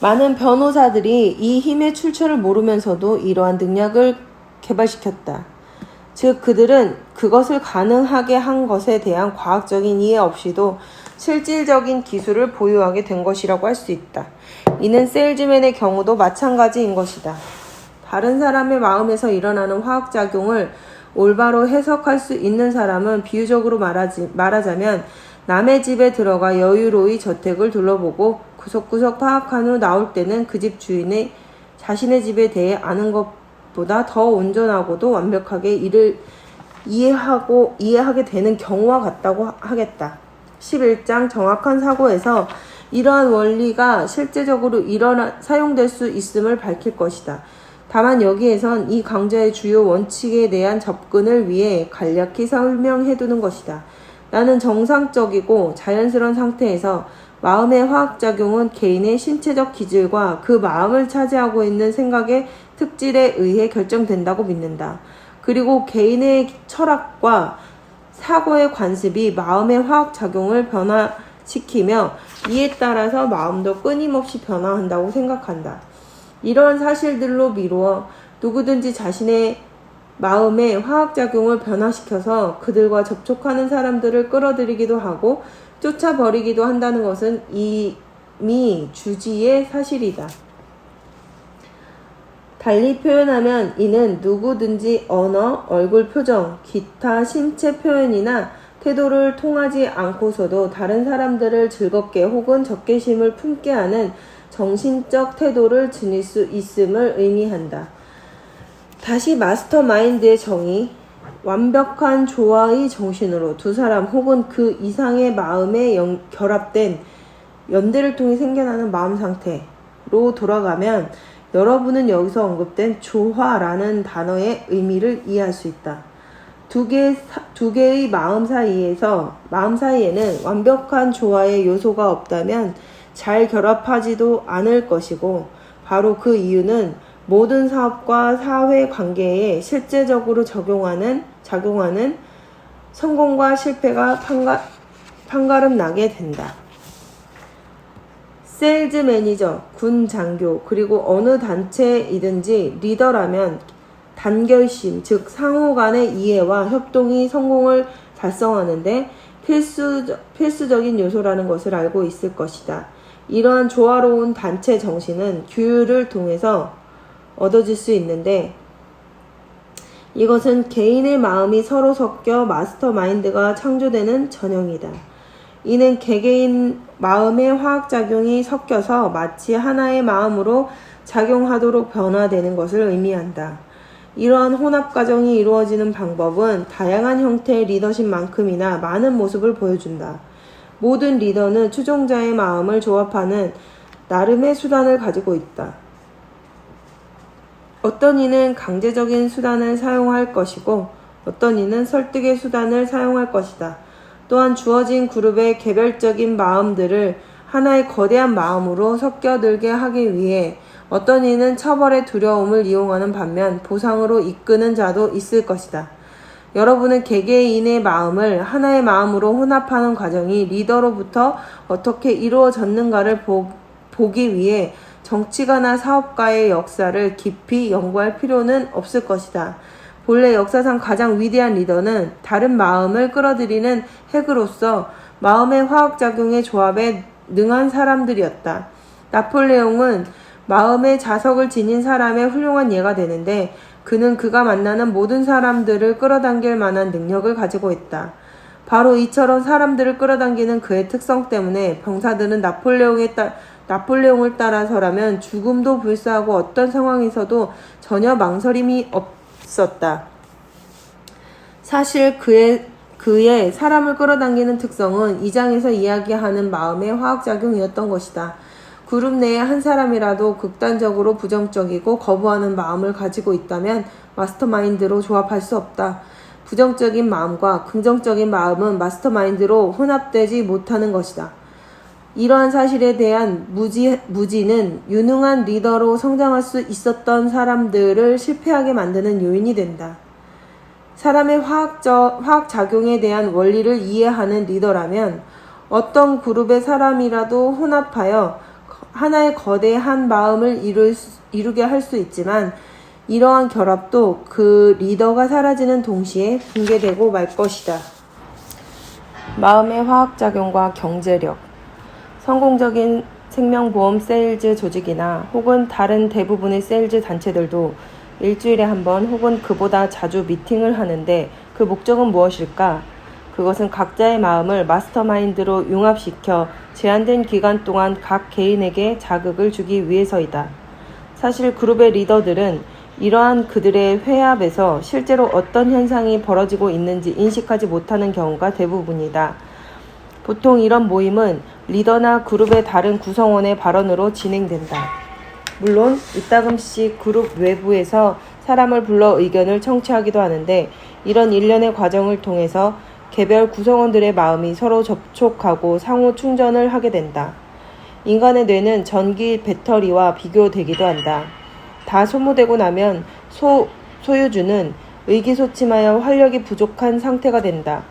많은 변호사들이 이 힘의 출처를 모르면서도 이러한 능력을 개발시켰다. 즉 그들은 그것을 가능하게 한 것에 대한 과학적인 이해 없이도 실질적인 기술을 보유하게 된 것이라고 할 수 있다. 이는 세일즈맨의 경우도 마찬가지인 것이다. 다른 사람의 마음에서 일어나는 화학작용을 올바로 해석할 수 있는 사람은 비유적으로 말하자면 남의 집에 들어가 여유로이 저택을 둘러보고 구석구석 파악한 후 나올 때는 그 집 주인의 자신의 집에 대해 아는 것보다 더 온전하고도 완벽하게 이를 이해하게 되는 경우와 같다고 하겠다. 11장 정확한 사고에서 이러한 원리가 실제적으로 사용될 수 있음을 밝힐 것이다. 다만 여기에선 이 강좌의 주요 원칙에 대한 접근을 위해 간략히 설명해두는 것이다. 나는 정상적이고 자연스러운 상태에서 마음의 화학작용은 개인의 신체적 기질과 그 마음을 차지하고 있는 생각의 특질에 의해 결정된다고 믿는다. 그리고 개인의 철학과 사고의 관습이 마음의 화학작용을 변화시키며 이에 따라서 마음도 끊임없이 변화한다고 생각한다. 이러한 사실들로 미루어 누구든지 자신의 마음의 화학작용을 변화시켜서 그들과 접촉하는 사람들을 끌어들이기도 하고 쫓아버리기도 한다는 것은 이미 주지의 사실이다. 달리 표현하면 이는 누구든지 언어, 얼굴 표정, 기타 신체 표현이나 태도를 통하지 않고서도 다른 사람들을 즐겁게 혹은 적개심을 품게 하는 정신적 태도를 지닐 수 있음을 의미한다. 다시 마스터마인드의 정의. 완벽한 조화의 정신으로 두 사람 혹은 그 이상의 마음에 결합된 연대를 통해 생겨나는 마음 상태로 돌아가면 여러분은 여기서 언급된 조화라는 단어의 의미를 이해할 수 있다. 두 개의 마음 사이에는 완벽한 조화의 요소가 없다면 잘 결합하지도 않을 것이고, 바로 그 이유는 모든 사업과 사회 관계에 실제적으로 작용하는 성공과 실패가 판가름 나게 된다. 세일즈 매니저, 군 장교, 그리고 어느 단체이든지 리더라면 단결심, 즉 상호 간의 이해와 협동이 성공을 달성하는데 필수적인 요소라는 것을 알고 있을 것이다. 이러한 조화로운 단체 정신은 규율을 통해서 얻어질 수 있는데, 이것은 개인의 마음이 서로 섞여 마스터마인드가 창조되는 전형이다. 이는 개개인 마음의 화학작용이 섞여서 마치 하나의 마음으로 작용하도록 변화되는 것을 의미한다. 이러한 혼합과정이 이루어지는 방법은 다양한 형태의 리더십만큼이나 많은 모습을 보여준다. 모든 리더는 추종자의 마음을 조합하는 나름의 수단을 가지고 있다. 어떤 이는 강제적인 수단을 사용할 것이고 어떤 이는 설득의 수단을 사용할 것이다. 또한 주어진 그룹의 개별적인 마음들을 하나의 거대한 마음으로 섞여들게 하기 위해 어떤 이는 처벌의 두려움을 이용하는 반면 보상으로 이끄는 자도 있을 것이다. 여러분은 개개인의 마음을 하나의 마음으로 혼합하는 과정이 리더로부터 어떻게 이루어졌는가를 보기 위해 정치가나 사업가의 역사를 깊이 연구할 필요는 없을 것이다. 본래 역사상 가장 위대한 리더는 다른 마음을 끌어들이는 핵으로서 마음의 화학작용의 조합에 능한 사람들이었다. 나폴레옹은 마음의 자석을 지닌 사람의 훌륭한 예가 되는데, 그는 그가 만나는 모든 사람들을 끌어당길 만한 능력을 가지고 있다. 바로 이처럼 사람들을 끌어당기는 그의 특성 때문에 병사들은 나폴레옹을 따라서라면 죽음도 불사하고 어떤 상황에서도 전혀 망설임이 없었다. 사실 그의 사람을 끌어당기는 특성은 이 장에서 이야기하는 마음의 화학작용이었던 것이다. 그룹 내에 한 사람이라도 극단적으로 부정적이고 거부하는 마음을 가지고 있다면 마스터마인드로 조합할 수 없다. 부정적인 마음과 긍정적인 마음은 마스터마인드로 혼합되지 못하는 것이다. 이러한 사실에 대한 무지는 유능한 리더로 성장할 수 있었던 사람들을 실패하게 만드는 요인이 된다. 사람의 화학작용에 대한 원리를 이해하는 리더라면 어떤 그룹의 사람이라도 혼합하여 하나의 거대한 마음을 이루게 할 수 있지만, 이러한 결합도 그 리더가 사라지는 동시에 붕괴되고 말 것이다. 마음의 화학작용과 경제력. 성공적인 생명보험 세일즈 조직이나 혹은 다른 대부분의 세일즈 단체들도 일주일에 한 번 혹은 그보다 자주 미팅을 하는데, 그 목적은 무엇일까? 그것은 각자의 마음을 마스터마인드로 융합시켜 제한된 기간 동안 각 개인에게 자극을 주기 위해서이다. 사실 그룹의 리더들은 이러한 그들의 회합에서 실제로 어떤 현상이 벌어지고 있는지 인식하지 못하는 경우가 대부분이다. 보통 이런 모임은 리더나 그룹의 다른 구성원의 발언으로 진행된다. 물론 이따금씩 그룹 외부에서 사람을 불러 의견을 청취하기도 하는데, 이런 일련의 과정을 통해서 개별 구성원들의 마음이 서로 접촉하고 상호 충전을 하게 된다. 인간의 뇌는 전기 배터리와 비교되기도 한다. 다 소모되고 나면 소유주는 의기소침하여 활력이 부족한 상태가 된다.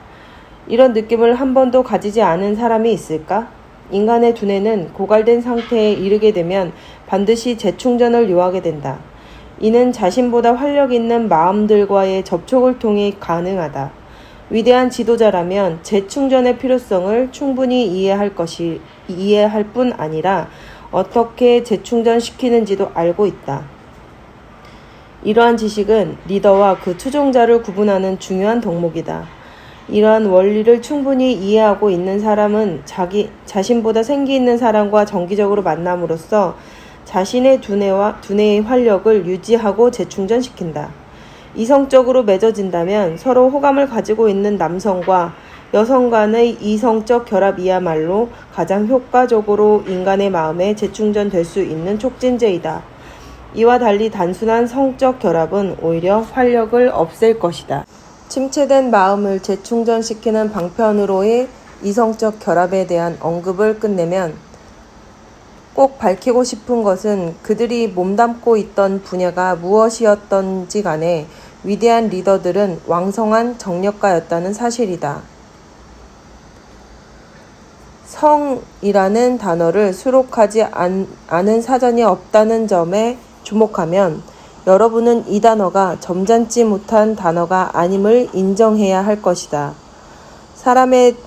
이런 느낌을 한 번도 가지지 않은 사람이 있을까? 인간의 두뇌는 고갈된 상태에 이르게 되면 반드시 재충전을 요하게 된다. 이는 자신보다 활력 있는 마음들과의 접촉을 통해 가능하다. 위대한 지도자라면 재충전의 필요성을 충분히 이해할 뿐 아니라 어떻게 재충전시키는지도 알고 있다. 이러한 지식은 리더와 그 추종자를 구분하는 중요한 덕목이다. 이러한 원리를 충분히 이해하고 있는 사람은 자신보다 생기 있는 사람과 정기적으로 만남으로써 자신의 두뇌의 활력을 유지하고 재충전시킨다. 이성적으로 맺어진다면 서로 호감을 가지고 있는 남성과 여성 간의 이성적 결합이야말로 가장 효과적으로 인간의 마음에 재충전될 수 있는 촉진제이다. 이와 달리 단순한 성적 결합은 오히려 활력을 없앨 것이다. 침체된 마음을 재충전시키는 방편으로의 이성적 결합에 대한 언급을 끝내면 꼭 밝히고 싶은 것은 그들이 몸담고 있던 분야가 무엇이었던지 간에 위대한 리더들은 왕성한 정력가였다는 사실이다. 성이라는 단어를 수록하지 않은 사전이 없다는 점에 주목하면 여러분은 이 단어가 점잖지 못한 단어가 아님을 인정해야 할 것이다. 사람의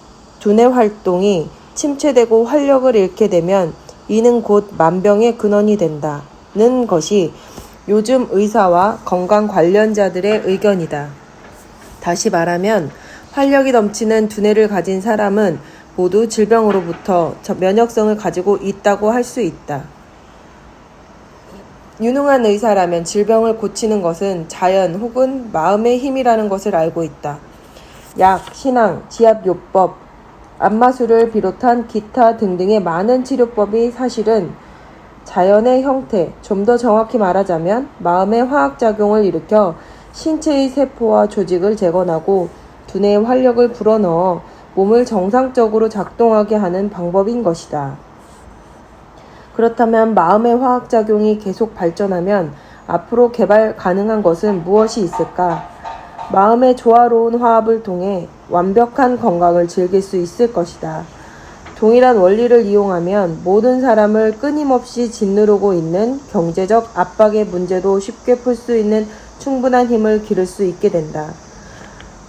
두뇌 활동이 침체되고 활력을 잃게 되면 이는 곧 만병의 근원이 된다는 것이 요즘 의사와 건강 관련자들의 의견이다. 다시 말하면 활력이 넘치는 두뇌를 가진 사람은 모두 질병으로부터 면역성을 가지고 있다고 할 수 있다. 유능한 의사라면 질병을 고치는 것은 자연 혹은 마음의 힘이라는 것을 알고 있다. 약, 신앙, 지압요법, 안마술을 비롯한 기타 등등의 많은 치료법이 사실은 자연의 형태, 좀 더 정확히 말하자면 마음의 화학작용을 일으켜 신체의 세포와 조직을 재건하고 두뇌의 활력을 불어넣어 몸을 정상적으로 작동하게 하는 방법인 것이다. 그렇다면 마음의 화학작용이 계속 발전하면 앞으로 개발 가능한 것은 무엇이 있을까? 마음의 조화로운 화합을 통해 완벽한 건강을 즐길 수 있을 것이다. 동일한 원리를 이용하면 모든 사람을 끊임없이 짓누르고 있는 경제적 압박의 문제도 쉽게 풀 수 있는 충분한 힘을 기를 수 있게 된다.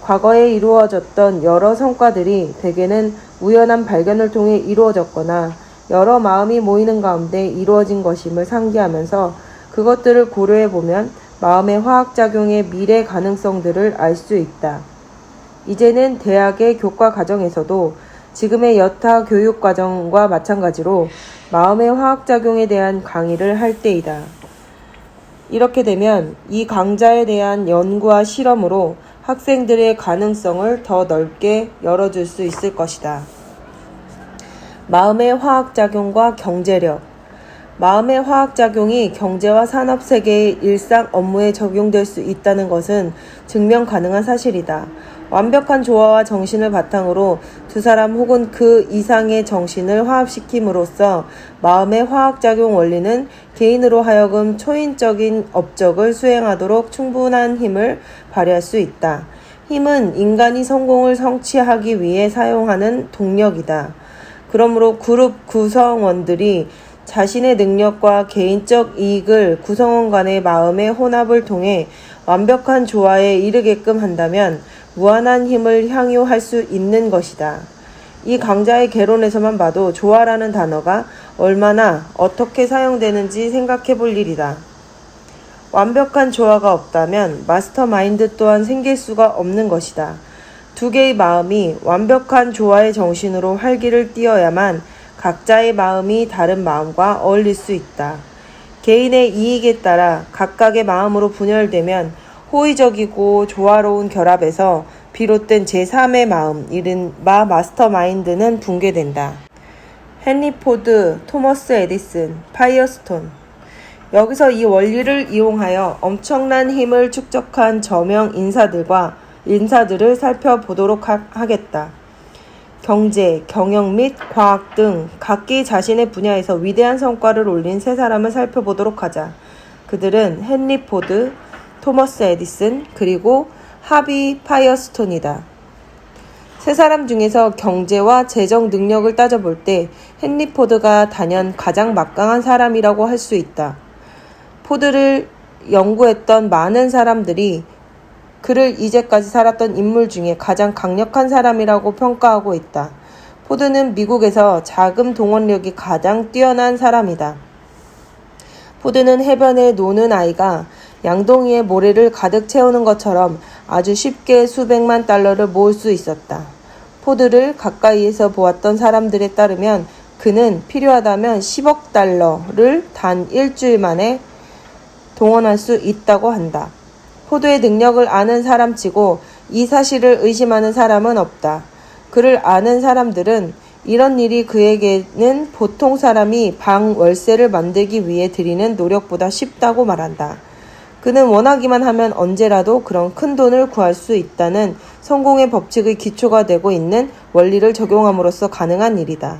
과거에 이루어졌던 여러 성과들이 대개는 우연한 발견을 통해 이루어졌거나 여러 마음이 모이는 가운데 이루어진 것임을 상기하면서 그것들을 고려해보면 마음의 화학작용의 미래 가능성들을 알 수 있다. 이제는 대학의 교과 과정에서도 지금의 여타 교육 과정과 마찬가지로 마음의 화학작용에 대한 강의를 할 때이다. 이렇게 되면 이 강좌에 대한 연구와 실험으로 학생들의 가능성을 더 넓게 열어줄 수 있을 것이다. 마음의 화학작용과 경제력. 마음의 화학작용이 경제와 산업세계의 일상 업무에 적용될 수 있다는 것은 증명 가능한 사실이다. 완벽한 조화와 정신을 바탕으로 두 사람 혹은 그 이상의 정신을 화합시킴으로써 마음의 화학작용 원리는 개인으로 하여금 초인적인 업적을 수행하도록 충분한 힘을 발휘할 수 있다. 힘은 인간이 성공을 성취하기 위해 사용하는 동력이다. 그러므로 그룹 구성원들이 자신의 능력과 개인적 이익을 구성원 간의 마음의 혼합을 통해 완벽한 조화에 이르게끔 한다면 무한한 힘을 향유할 수 있는 것이다. 이 강좌의 개론에서만 봐도 조화라는 단어가 얼마나 어떻게 사용되는지 생각해 볼 일이다. 완벽한 조화가 없다면 마스터마인드 또한 생길 수가 없는 것이다. 두 개의 마음이 완벽한 조화의 정신으로 활기를 띠어야만 각자의 마음이 다른 마음과 어울릴 수 있다. 개인의 이익에 따라 각각의 마음으로 분열되면 호의적이고 조화로운 결합에서 비롯된 제3의 마음, 이른바 마스터마인드는 붕괴된다. 헨리 포드, 토머스 에디슨, 파이어스톤. 여기서 이 원리를 이용하여 엄청난 힘을 축적한 저명 인사들을 살펴보도록 하겠다. 경제, 경영 및 과학 등 각기 자신의 분야에서 위대한 성과를 올린 세 사람을 살펴보도록 하자. 그들은 헨리 포드, 토머스 에디슨, 그리고 하비 파이어스톤이다. 세 사람 중에서 경제와 재정 능력을 따져볼 때 헨리 포드가 단연 가장 막강한 사람이라고 할 수 있다. 포드를 연구했던 많은 사람들이 그를 이제까지 살았던 인물 중에 가장 강력한 사람이라고 평가하고 있다. 포드는 미국에서 자금 동원력이 가장 뛰어난 사람이다. 포드는 해변에 노는 아이가 양동이에 모래를 가득 채우는 것처럼 아주 쉽게 수백만 달러를 모을 수 있었다. 포드를 가까이에서 보았던 사람들에 따르면 그는 필요하다면 10억 달러를 단 일주일 만에 동원할 수 있다고 한다. 포도의 능력을 아는 사람치고 이 사실을 의심하는 사람은 없다. 그를 아는 사람들은 이런 일이 그에게는 보통 사람이 방 월세를 만들기 위해 들이는 노력보다 쉽다고 말한다. 그는 원하기만 하면 언제라도 그런 큰 돈을 구할 수 있다는 성공의 법칙의 기초가 되고 있는 원리를 적용함으로써 가능한 일이다.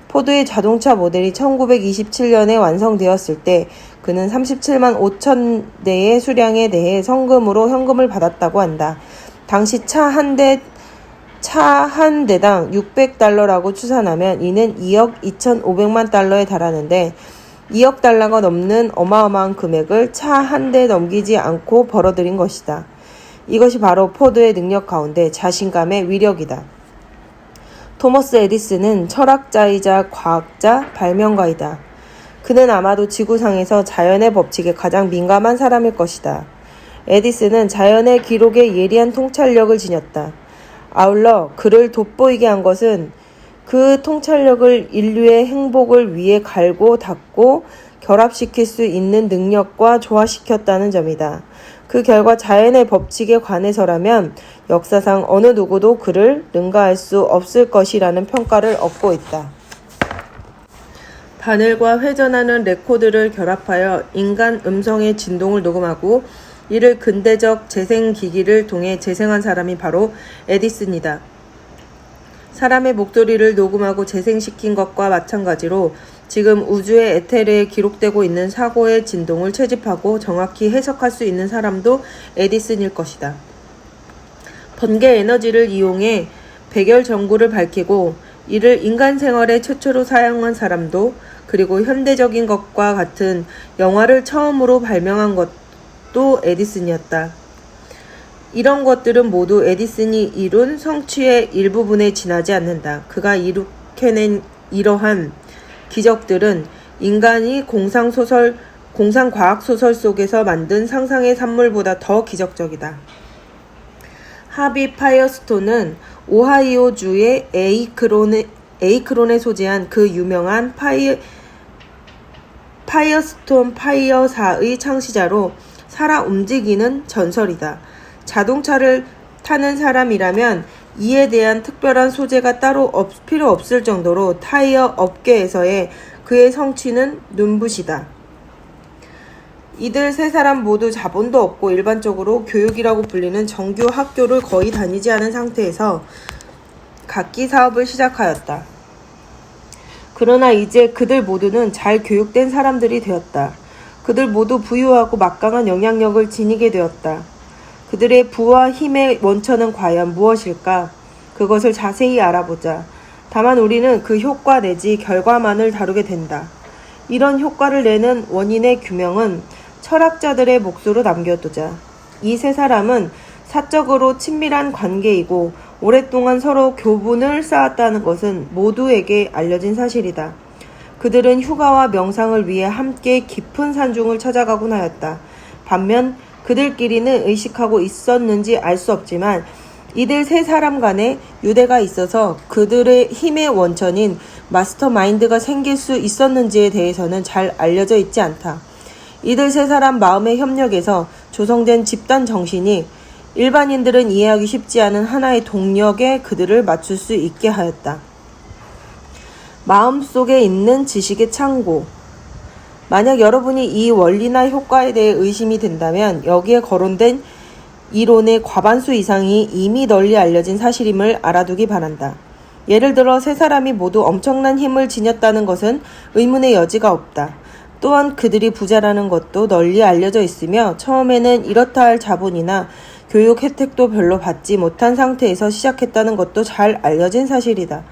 포드의 자동차 모델이 1927년에 완성되었을 때 그는 37만 5천 대의 수량에 대해 성금으로 현금을 받았다고 한다. 당시 차 한 대당 600달러라고 추산하면 이는 2억 2,500만 달러에 달하는데 2억 달러가 넘는 어마어마한 금액을 차 한 대 넘기지 않고 벌어들인 것이다. 이것이 바로 포드의 능력 가운데 자신감의 위력이다. 토머스 에디슨은 철학자이자 과학자, 발명가이다. 그는 아마도 지구상에서 자연의 법칙에 가장 민감한 사람일 것이다. 에디슨은 자연의 기록에 예리한 통찰력을 지녔다. 아울러 그를 돋보이게 한 것은 그 통찰력을 인류의 행복을 위해 갈고 닦고 결합시킬 수 있는 능력과 조화시켰다는 점이다. 그 결과 자연의 법칙에 관해서라면 역사상 어느 누구도 그를 능가할 수 없을 것이라는 평가를 얻고 있다. 바늘과 회전하는 레코더를 결합하여 인간 음성의 진동을 녹음하고 이를 근대적 재생기기를 통해 재생한 사람이 바로 에디슨이다. 사람의 목소리를 녹음하고 재생시킨 것과 마찬가지로 지금 우주의 에테르에 기록되고 있는 사고의 진동을 채집하고 정확히 해석할 수 있는 사람도 에디슨일 것이다. 번개 에너지를 이용해 백열 전구를 밝히고 이를 인간 생활에 최초로 사용한 사람도 그리고 현대적인 것과 같은 영화를 처음으로 발명한 것도 에디슨이었다. 이런 것들은 모두 에디슨이 이룬 성취의 일부분에 지나지 않는다. 그가 이룩해낸 이러한 기적들은 인간이 공상과학소설 속에서 만든 상상의 산물보다 더 기적적이다. 하비 파이어스톤은 오하이오주의 에이크론에 소재한 그 유명한 파이어스톤 파이어사의 창시자로 살아 움직이는 전설이다. 자동차를 타는 사람이라면 이에 대한 특별한 소재가 따로 필요 없을 정도로 타이어 업계에서의 그의 성취는 눈부시다. 이들 세 사람 모두 자본도 없고 일반적으로 교육이라고 불리는 정규 학교를 거의 다니지 않은 상태에서 각기 사업을 시작하였다. 그러나 이제 그들 모두는 잘 교육된 사람들이 되었다. 그들 모두 부유하고 막강한 영향력을 지니게 되었다. 그들의 부와 힘의 원천은 과연 무엇일까? 그것을 자세히 알아보자. 다만 우리는 그 효과 내지 결과만을 다루게 된다. 이런 효과를 내는 원인의 규명은 철학자들의 몫으로 남겨두자. 이 세 사람은 사적으로 친밀한 관계이고 오랫동안 서로 교분을 쌓았다는 것은 모두에게 알려진 사실이다. 그들은 휴가와 명상을 위해 함께 깊은 산중을 찾아가곤 하였다. 반면 그들끼리는 의식하고 있었는지 알 수 없지만 이들 세 사람 간에 유대가 있어서 그들의 힘의 원천인 마스터마인드가 생길 수 있었는지에 대해서는 잘 알려져 있지 않다. 이들 세 사람 마음의 협력에서 조성된 집단 정신이 일반인들은 이해하기 쉽지 않은 하나의 동력에 그들을 맞출 수 있게 하였다. 마음속에 있는 지식의 창고. 만약 여러분이 이 원리나 효과에 대해 의심이 된다면 여기에 거론된 이론의 과반수 이상이 이미 널리 알려진 사실임을 알아두기 바란다. 예를 들어 세 사람이 모두 엄청난 힘을 지녔다는 것은 의문의 여지가 없다. 또한 그들이 부자라는 것도 널리 알려져 있으며 처음에는 이렇다 할 자본이나 교육 혜택도 별로 받지 못한 상태에서 시작했다는 것도 잘 알려진 사실이다.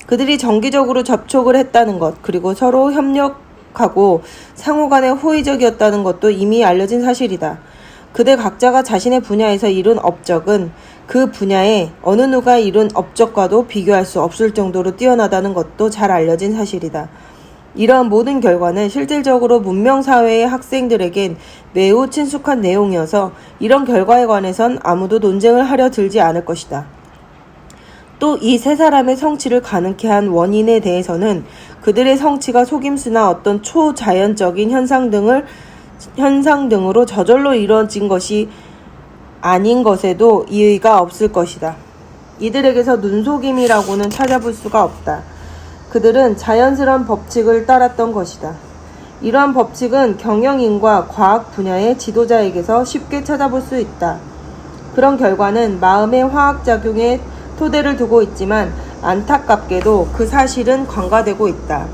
그들이 정기적으로 접촉을 했다는 것, 그리고 서로 협력하고 상호간에 호의적이었다는 것도 이미 알려진 사실이다. 그들 각자가 자신의 분야에서 이룬 업적은 그 분야에 어느 누가 이룬 업적과도 비교할 수 없을 정도로 뛰어나다는 것도 잘 알려진 사실이다. 이러한 모든 결과는 실질적으로 문명사회의 학생들에겐 매우 친숙한 내용이어서 이런 결과에 관해선 아무도 논쟁을 하려 들지 않을 것이다. 또 이 세 사람의 성취를 가능케 한 원인에 대해서는 그들의 성취가 속임수나 어떤 초자연적인 현상 등으로 저절로 이루어진 것이 아닌 것에도 이의가 없을 것이다. 이들에게서 눈속임이라고는 찾아볼 수가 없다. 그들은 자연스러운 법칙을 따랐던 것이다. 이러한 법칙은 경영인과 과학 분야의 지도자에게서 쉽게 찾아볼 수 있다. 그런 결과는 마음의 화학작용에 토대를 두고 있지만 안타깝게도 그 사실은 간과되고 있다.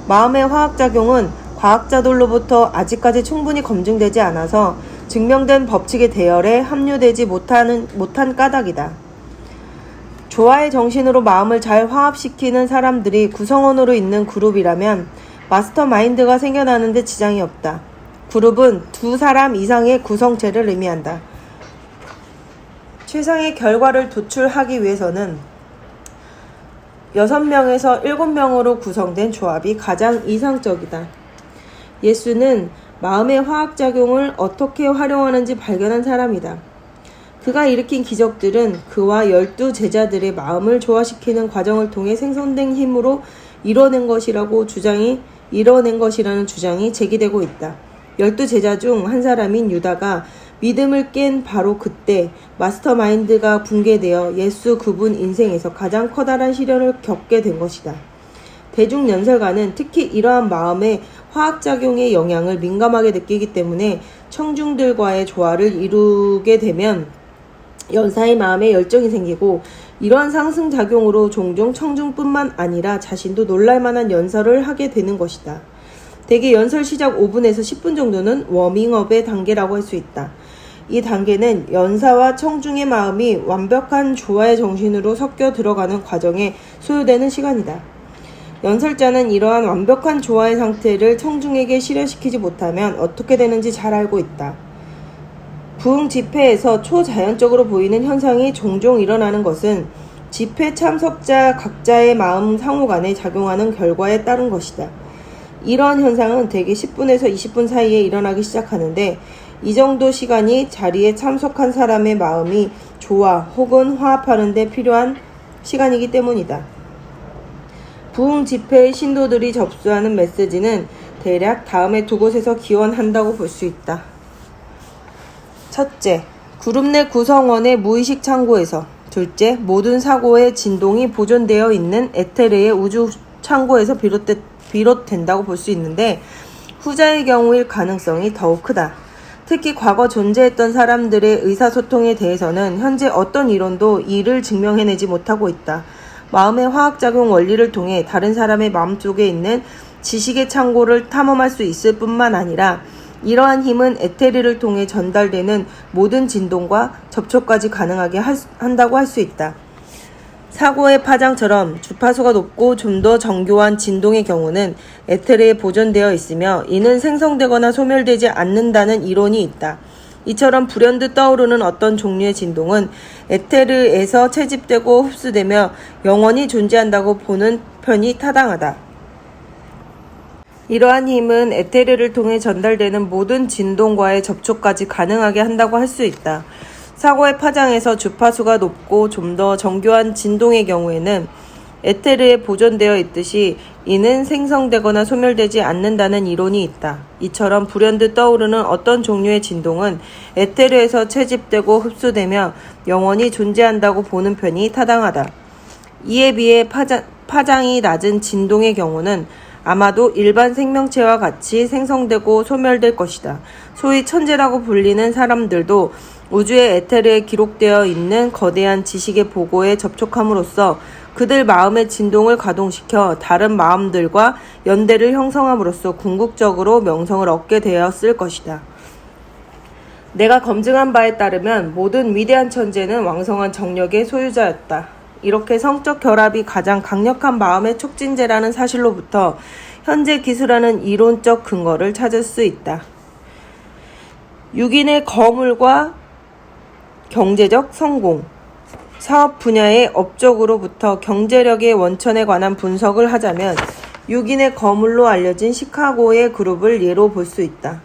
마음의 화학작용은 과학자들로부터 아직까지 충분히 검증되지 않아서 증명된 법칙의 대열에 합류되지 못한 까닭이다. 조화의 정신으로 마음을 잘 화합시키는 사람들이 구성원으로 있는 그룹이라면 마스터 마인드가 생겨나는데 지장이 없다. 그룹은 2사람 이상의 구성체를 의미한다. 최상의 결과를 도출하기 위해서는 6명에서 7명으로 구성된 조합이 가장 이상적이다. 예수는 마음의 화학작용을 어떻게 활용하는지 발견한 사람이다. 그가 일으킨 기적들은 그와 12 제자들의 마음을 조화시키는 과정을 통해 생성된 힘으로 이뤄낸 것이라는 주장이 제기되고 있다. 12 제자 중 한 사람인 유다가 믿음을 깬 바로 그때 마스터 마인드가 붕괴되어 예수 그분 인생에서 가장 커다란 시련을 겪게 된 것이다. 대중연설가는 특히 이러한 마음의 화학작용의 영향을 민감하게 느끼기 때문에 청중들과의 조화를 이루게 되면 연사의 마음에 열정이 생기고 이러한 상승작용으로 종종 청중뿐만 아니라 자신도 놀랄만한 연설을 하게 되는 것이다. 대개 연설 시작 5분에서 10분 정도는 워밍업의 단계라고 할 수 있다. 이 단계는 연사와 청중의 마음이 완벽한 조화의 정신으로 섞여 들어가는 과정에 소요되는 시간이다. 연설자는 이러한 완벽한 조화의 상태를 청중에게 실현시키지 못하면 어떻게 되는지 잘 알고 있다. 부흥 집회에서 초자연적으로 보이는 현상이 종종 일어나는 것은 집회 참석자 각자의 마음 상호간에 작용하는 결과에 따른 것이다. 이러한 현상은 대개 10분에서 20분 사이에 일어나기 시작하는데 이 정도 시간이 자리에 참석한 사람의 마음이 조화 혹은 화합하는 데 필요한 시간이기 때문이다. 부흥 집회의 신도들이 접수하는 메시지는 대략 다음의 2곳에서 기원한다고 볼 수 있다. 첫째, 그룹 내 구성원의 무의식 창고에서. 둘째, 모든 사고의 진동이 보존되어 있는 에테르의 우주 창고에서 비롯된다고 볼 수 있는데 후자의 경우일 가능성이 더욱 크다. 특히 과거 존재했던 사람들의 의사소통에 대해서는 현재 어떤 이론도 이를 증명해내지 못하고 있다. 마음의 화학작용 원리를 통해 다른 사람의 마음속에 있는 지식의 창고를 탐험할 수 있을 뿐만 아니라 이러한 힘은 에테르를 통해 전달되는 모든 진동과 접촉까지 가능하게 한다고 할 수 있다. 사고의 파장처럼 주파수가 높고 좀 더 정교한 진동의 경우는 에테르에 보존되어 있으며 이는 생성되거나 소멸되지 않는다는 이론이 있다. 이처럼 불현듯 떠오르는 어떤 종류의 진동은 에테르에서 채집되고 흡수되며 영원히 존재한다고 보는 편이 타당하다. 이러한 힘은 에테르를 통해 전달되는 모든 진동과의 접촉까지 가능하게 한다고 할 수 있다. 사고의 파장에서 주파수가 높고 좀 더 정교한 진동의 경우에는 에테르에 보존되어 있듯이 이는 생성되거나 소멸되지 않는다는 이론이 있다. 이처럼 불현듯 떠오르는 어떤 종류의 진동은 에테르에서 채집되고 흡수되며 영원히 존재한다고 보는 편이 타당하다. 이에 비해 파장이 낮은 진동의 경우는 아마도 일반 생명체와 같이 생성되고 소멸될 것이다. 소위 천재라고 불리는 사람들도 우주의 에테르에 기록되어 있는 거대한 지식의 보고에 접촉함으로써 그들 마음의 진동을 가동시켜 다른 마음들과 연대를 형성함으로써 궁극적으로 명성을 얻게 되었을 것이다. 내가 검증한 바에 따르면 모든 위대한 천재는 왕성한 정력의 소유자였다. 이렇게 성적 결합이 가장 강력한 마음의 촉진제라는 사실로부터 현재 기술하는 이론적 근거를 찾을 수 있다. 6인의 거물과 경제적 성공. 사업 분야의 업적으로부터 경제력의 원천에 관한 분석을 하자면 6인의 거물로 알려진 시카고의 그룹을 예로 볼 수 있다.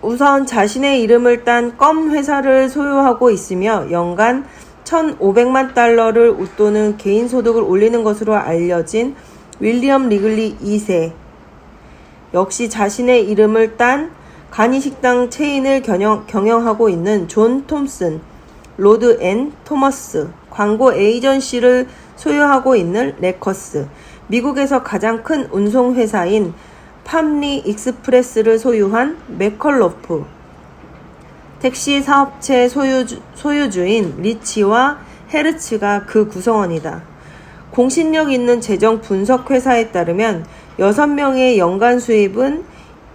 우선 자신의 이름을 딴 껌 회사를 소유하고 있으며 연간 1,500만 달러를 웃도는 개인 소득을 올리는 것으로 알려진 윌리엄 리글리 2세. 역시 자신의 이름을 딴 간이식당 체인을 경영하고 있는 존 톰슨, 로드 앤 토머스, 광고 에이전시를 소유하고 있는 레커스, 미국에서 가장 큰 운송회사인 팜리 익스프레스를 소유한 맥컬로프, 택시 사업체 소유주인 리치와 헤르츠가 그 구성원이다. 공신력 있는 재정 분석 회사에 따르면 6명의 연간 수입은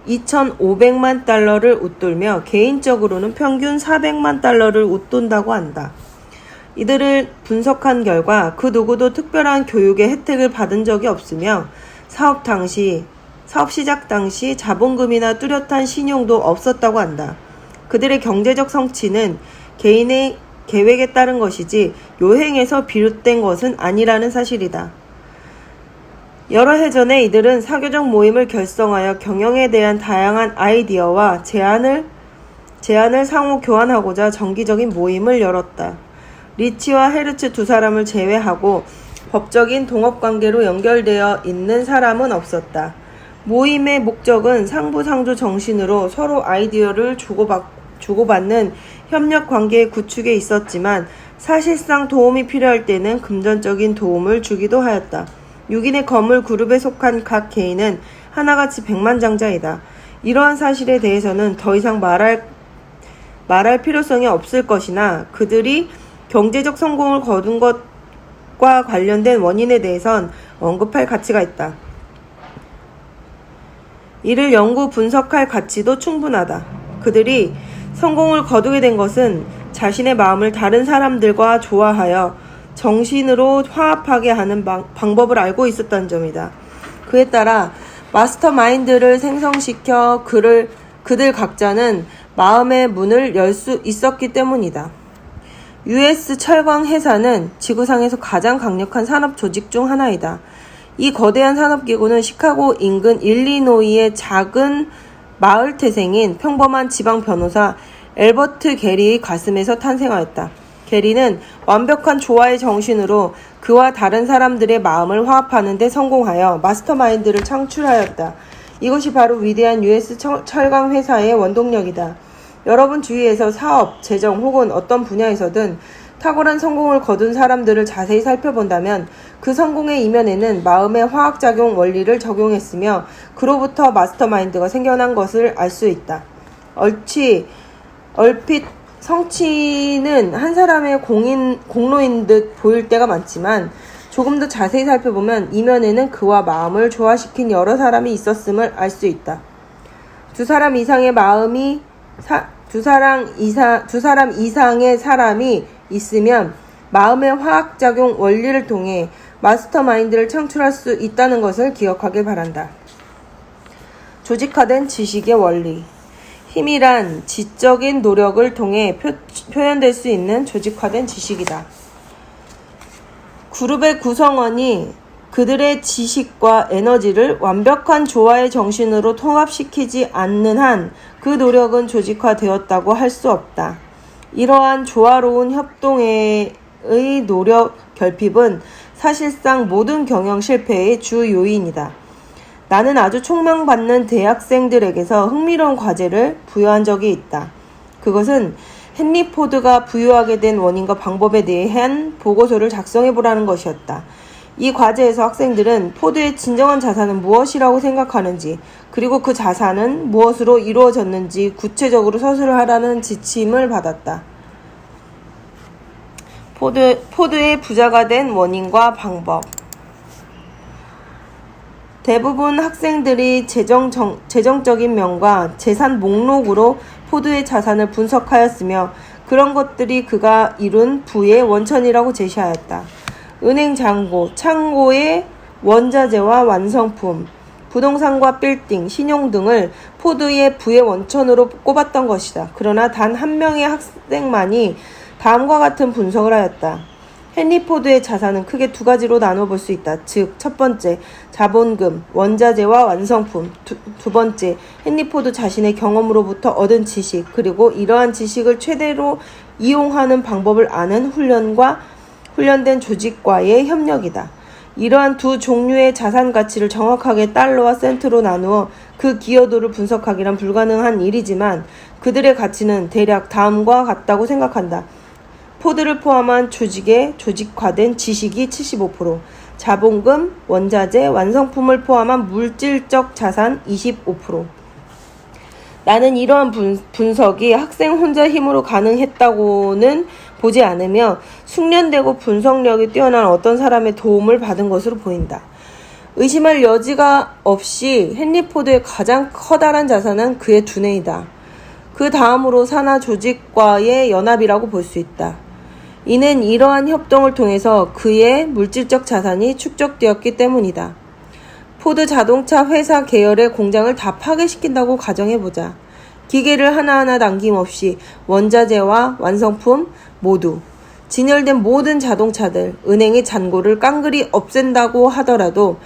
2,500만 달러를 웃돌며 개인적으로는 평균 400만 달러를 웃돈다고 한다. 이들을 분석한 결과 그 누구도 특별한 교육의 혜택을 받은 적이 없으며 사업 시작 당시 자본금이나 뚜렷한 신용도 없었다고 한다. 그들의 경제적 성취는 개인의 계획에 따른 것이지 요행에서 비롯된 것은 아니라는 사실이다. 여러 해 전에 이들은 사교적 모임을 결성하여 경영에 대한 다양한 아이디어와 제안을 상호 교환하고자 정기적인 모임을 열었다. 리치와 헤르츠 두 사람을 제외하고 법적인 동업관계로 연결되어 있는 사람은 없었다. 모임의 목적은 상부상조 정신으로 서로 아이디어를 주고받는 협력관계의 구축에 있었지만 사실상 도움이 필요할 때는 금전적인 도움을 주기도 하였다. 6인의 거물 그룹에 속한 각 개인은 하나같이 백만장자이다. 이러한 사실에 대해서는 더 이상 말할 필요성이 없을 것이나 그들이 경제적 성공을 거둔 것과 관련된 원인에 대해선 언급할 가치가 있다. 이를 연구 분석할 가치도 충분하다. 그들이 성공을 거두게 된 것은 자신의 마음을 다른 사람들과 조화하여 정신으로 화합하게 하는 방법을 알고 있었다는 점이다. 그에 따라 마스터마인드를 생성시켜 그들 각자는 마음의 문을 열 수 있었기 때문이다. US 철강 회사는 지구상에서 가장 강력한 산업 조직 중 하나이다. 이 거대한 산업기구는 시카고 인근 일리노이의 작은 마을 태생인 평범한 지방 변호사 엘버트 게리의 가슴에서 탄생하였다. 게리는 완벽한 조화의 정신으로 그와 다른 사람들의 마음을 화합하는 데 성공하여 마스터마인드를 창출하였다. 이것이 바로 위대한 US 철강 회사의 원동력이다. 여러분 주위에서 사업, 재정 혹은 어떤 분야에서든 탁월한 성공을 거둔 사람들을 자세히 살펴본다면 그 성공의 이면에는 마음의 화학작용 원리를 적용했으며 그로부터 마스터마인드가 생겨난 것을 알 수 있다. 얼핏 성취는 한 사람의 공로인 듯 보일 때가 많지만 조금 더 자세히 살펴보면 이면에는 그와 마음을 조화시킨 여러 사람이 있었음을 알 수 있다. 두 사람 이상의 사람이 있으면 마음의 화학작용 원리를 통해 마스터마인드를 창출할 수 있다는 것을 기억하길 바란다. 조직화된 지식의 원리. 힘이란 지적인 노력을 통해 표현될 수 있는 조직화된 지식이다. 그룹의 구성원이 그들의 지식과 에너지를 완벽한 조화의 정신으로 통합시키지 않는 한 그 노력은 조직화되었다고 할 수 없다. 이러한 조화로운 협동의 노력 결핍은 사실상 모든 경영 실패의 주 요인이다. 나는 아주 촉망받는 대학생들에게서 흥미로운 과제를 부여한 적이 있다. 그것은 헨리 포드가 부유하게 된 원인과 방법에 대한 보고서를 작성해보라는 것이었다. 이 과제에서 학생들은 포드의 진정한 자산은 무엇이라고 생각하는지, 그리고 그 자산은 무엇으로 이루어졌는지 구체적으로 서술을 하라는 지침을 받았다. 포드의 부자가 된 원인과 방법. 대부분 학생들이 재정적인 면과 재산 목록으로 포드의 자산을 분석하였으며 그런 것들이 그가 이룬 부의 원천이라고 제시하였다. 은행 창고의 원자재와 완성품, 부동산과 빌딩, 신용 등을 포드의 부의 원천으로 꼽았던 것이다. 그러나 단 한 명의 학생만이 다음과 같은 분석을 하였다. 헨리 포드의 자산은 크게 두 가지로 나눠볼 수 있다. 즉, 첫 번째, 자본금, 원자재와 완성품. 두 번째, 헨리 포드 자신의 경험으로부터 얻은 지식, 그리고 이러한 지식을 최대로 이용하는 방법을 아는 훈련된 조직과의 협력이다. 이러한 두 종류의 자산 가치를 정확하게 달러와 센트로 나누어 그 기여도를 분석하기란 불가능한 일이지만 그들의 가치는 대략 다음과 같다고 생각한다. 포드를 포함한 조직에 조직화된 지식이 75%, 자본금, 원자재, 완성품을 포함한 물질적 자산 25%. 나는 이러한 분석이 학생 혼자 힘으로 가능했다고는 보지 않으며 숙련되고 분석력이 뛰어난 어떤 사람의 도움을 받은 것으로 보인다. 의심할 여지가 없이 헨리 포드의 가장 커다란 자산은 그의 두뇌이다. 그 다음으로 산하 조직과의 연합이라고 볼 수 있다. 이는 이러한 협동을 통해서 그의 물질적 자산이 축적되었기 때문이다. 포드 자동차 회사 계열의 공장을 다 파괴시킨다고 가정해보자. 기계를 하나하나 남김없이 원자재와 완성품 모두, 진열된 모든 자동차들, 은행의 잔고를 깡그리 없앤다고 하더라도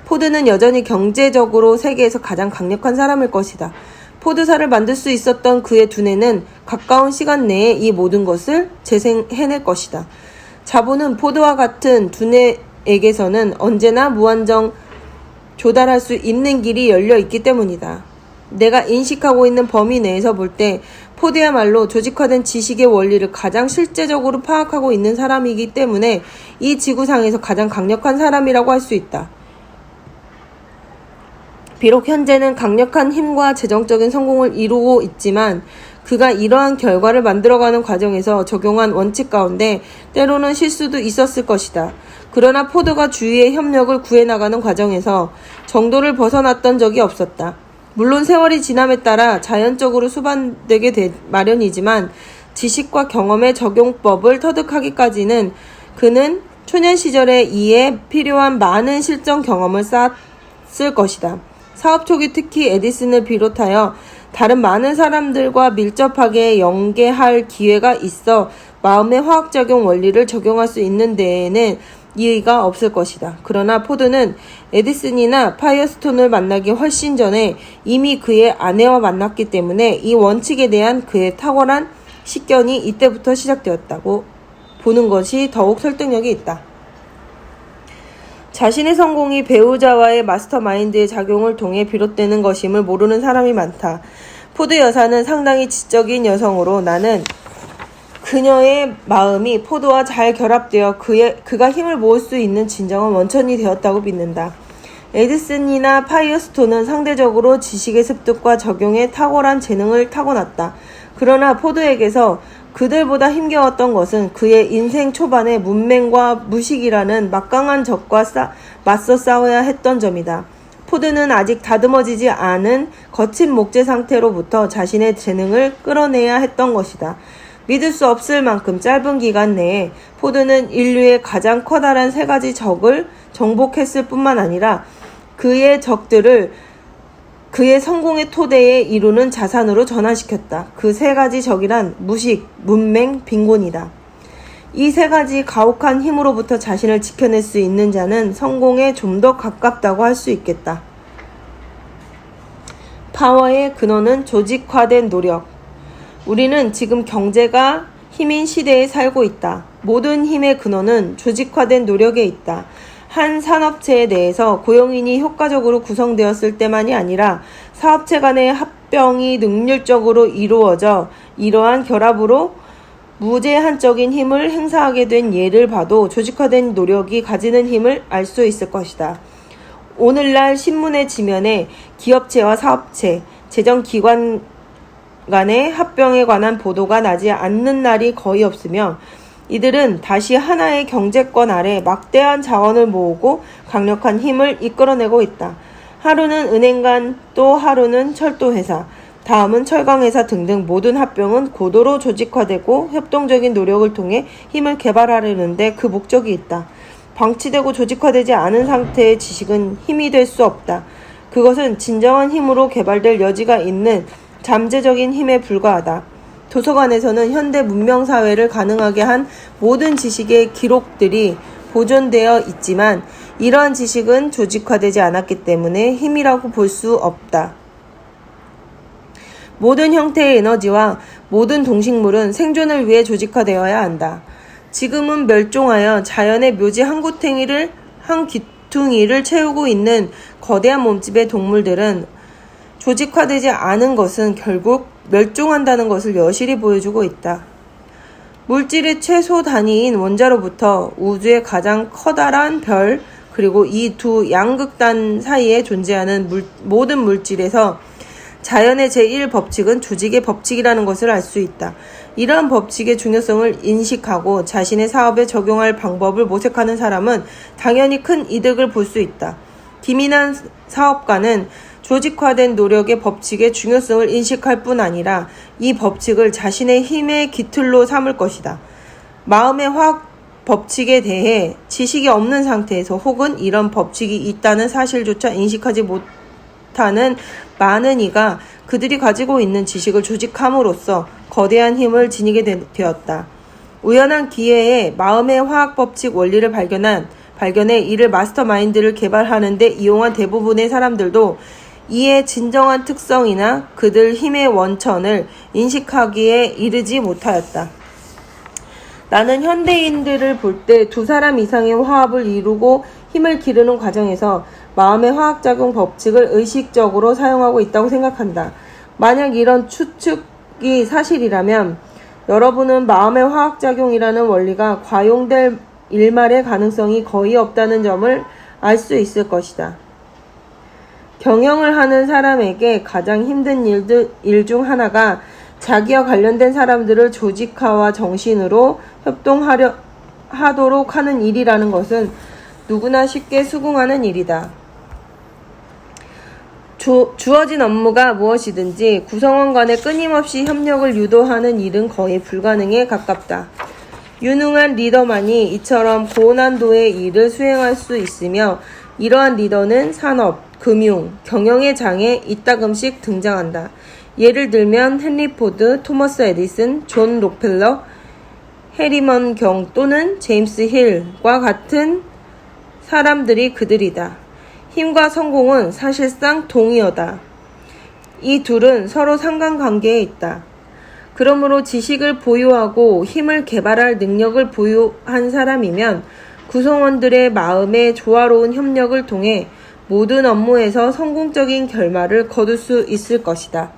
포드는 여전히 경제적으로 세계에서 가장 강력한 사람일 것이다. 포드사를 만들 수 있었던 그의 두뇌는 가까운 시간 내에 이 모든 것을 재생해낼 것이다. 자본은 포드와 같은 두뇌에게서는 언제나 무한정 조달할 수 있는 길이 열려 있기 때문이다. 내가 인식하고 있는 범위 내에서 볼 때 포드야말로 조직화된 지식의 원리를 가장 실제적으로 파악하고 있는 사람이기 때문에 이 지구상에서 가장 강력한 사람이라고 할 수 있다. 비록 현재는 강력한 힘과 재정적인 성공을 이루고 있지만 그가 이러한 결과를 만들어가는 과정에서 적용한 원칙 가운데 때로는 실수도 있었을 것이다. 그러나 포드가 주위의 협력을 구해나가는 과정에서 정도를 벗어났던 적이 없었다. 물론 세월이 지남에 따라 자연적으로 수반되게 마련이지만 지식과 경험의 적용법을 터득하기까지는 그는 초년 시절에 이에 필요한 많은 실전 경험을 쌓았을 것이다. 사업 초기 특히 에디슨을 비롯하여 다른 많은 사람들과 밀접하게 연계할 기회가 있어 마음의 화학작용 원리를 적용할 수 있는 데에는 이의가 없을 것이다. 그러나 포드는 에디슨이나 파이어스톤을 만나기 훨씬 전에 이미 그의 아내와 만났기 때문에 이 원칙에 대한 그의 탁월한 식견이 이때부터 시작되었다고 보는 것이 더욱 설득력이 있다. 자신의 성공이 배우자와의 마스터마인드의 작용을 통해 비롯되는 것임을 모르는 사람이 많다. 포드 여사는 상당히 지적인 여성으로 나는 그녀의 마음이 포드와 잘 결합되어 그가 힘을 모을 수 있는 진정한 원천이 되었다고 믿는다. 에디슨이나 파이어스톤은 상대적으로 지식의 습득과 적용에 탁월한 재능을 타고났다. 그러나 포드에게서 그들보다 힘겨웠던 것은 그의 인생 초반에 문맹과 무식이라는 막강한 적과 맞서 싸워야 했던 점이다. 포드는 아직 다듬어지지 않은 거친 목재 상태로부터 자신의 재능을 끌어내야 했던 것이다. 믿을 수 없을 만큼 짧은 기간 내에 포드는 인류의 가장 커다란 세 가지 적을 정복했을 뿐만 아니라 그의 적들을 그의 성공의 토대에 이루는 자산으로 전환시켰다. 그 세 가지 적이란 무식, 문맹, 빈곤이다. 이 세 가지 가혹한 힘으로부터 자신을 지켜낼 수 있는 자는 성공에 좀 더 가깝다고 할 수 있겠다. 파워의 근원은 조직화된 노력. 우리는 지금 경제가 힘인 시대에 살고 있다. 모든 힘의 근원은 조직화된 노력에 있다. 한 산업체 내에서 고용인이 효과적으로 구성되었을 때만이 아니라 사업체 간의 합병이 능률적으로 이루어져 이러한 결합으로 무제한적인 힘을 행사하게 된 예를 봐도 조직화된 노력이 가지는 힘을 알 수 있을 것이다. 오늘날 신문의 지면에 기업체와 사업체, 재정기관 간의 합병에 관한 보도가 나지 않는 날이 거의 없으며 이들은 다시 하나의 경제권 아래 막대한 자원을 모으고 강력한 힘을 이끌어내고 있다. 하루는 은행간, 또 하루는 철도회사, 다음은 철강회사 등등 모든 합병은 고도로 조직화되고 협동적인 노력을 통해 힘을 개발하려는데 그 목적이 있다. 방치되고 조직화되지 않은 상태의 지식은 힘이 될 수 없다. 그것은 진정한 힘으로 개발될 여지가 있는 잠재적인 힘에 불과하다. 도서관에서는 현대 문명사회를 가능하게 한 모든 지식의 기록들이 보존되어 있지만 이러한 지식은 조직화되지 않았기 때문에 힘이라고 볼 수 없다. 모든 형태의 에너지와 모든 동식물은 생존을 위해 조직화되어야 한다. 지금은 멸종하여 자연의 묘지 한 귀퉁이를 채우고 있는 거대한 몸집의 동물들은 조직화되지 않은 것은 결국 멸종한다는 것을 여실히 보여주고 있다. 물질의 최소 단위인 원자로부터 우주의 가장 커다란 별, 그리고 이 두 양극단 사이에 존재하는 모든 물질에서 자연의 제1법칙은 조직의 법칙이라는 것을 알 수 있다. 이러한 법칙의 중요성을 인식하고 자신의 사업에 적용할 방법을 모색하는 사람은 당연히 큰 이득을 볼 수 있다. 기민한 사업가는 조직화된 노력의 법칙의 중요성을 인식할 뿐 아니라 이 법칙을 자신의 힘의 기틀로 삼을 것이다. 마음의 화학 법칙에 대해 지식이 없는 상태에서 혹은 이런 법칙이 있다는 사실조차 인식하지 못하는 많은 이가 그들이 가지고 있는 지식을 조직함으로써 거대한 힘을 지니게 되었다. 우연한 기회에 마음의 화학 법칙 원리를 발견해 이를 마스터마인드를 개발하는 데 이용한 대부분의 사람들도 이의 진정한 특성이나 그들 힘의 원천을 인식하기에 이르지 못하였다. 나는 현대인들을 볼 때 두 사람 이상의 화합을 이루고 힘을 기르는 과정에서 마음의 화학작용 법칙을 의식적으로 사용하고 있다고 생각한다. 만약 이런 추측이 사실이라면 여러분은 마음의 화학작용이라는 원리가 과용될 일말의 가능성이 거의 없다는 점을 알 수 있을 것이다. 경영을 하는 사람에게 가장 힘든 일 중 하나가 자기와 관련된 사람들을 조직화와 정신으로 협동하도록 하는 일이라는 것은 누구나 쉽게 수긍하는 일이다. 주어진 업무가 무엇이든지 구성원 간에 끊임없이 협력을 유도하는 일은 거의 불가능에 가깝다. 유능한 리더만이 이처럼 고난도의 일을 수행할 수 있으며 이러한 리더는 산업, 금융, 경영의 장에 이따금씩 등장한다. 예를 들면 헨리 포드, 토머스 에디슨, 존 록펠러, 해리먼 경 또는 제임스 힐과 같은 사람들이 그들이다. 힘과 성공은 사실상 동의어다. 이 둘은 서로 상관관계에 있다. 그러므로 지식을 보유하고 힘을 개발할 능력을 보유한 사람이면 구성원들의 마음의 조화로운 협력을 통해 모든 업무에서 성공적인 결말을 거둘 수 있을 것이다.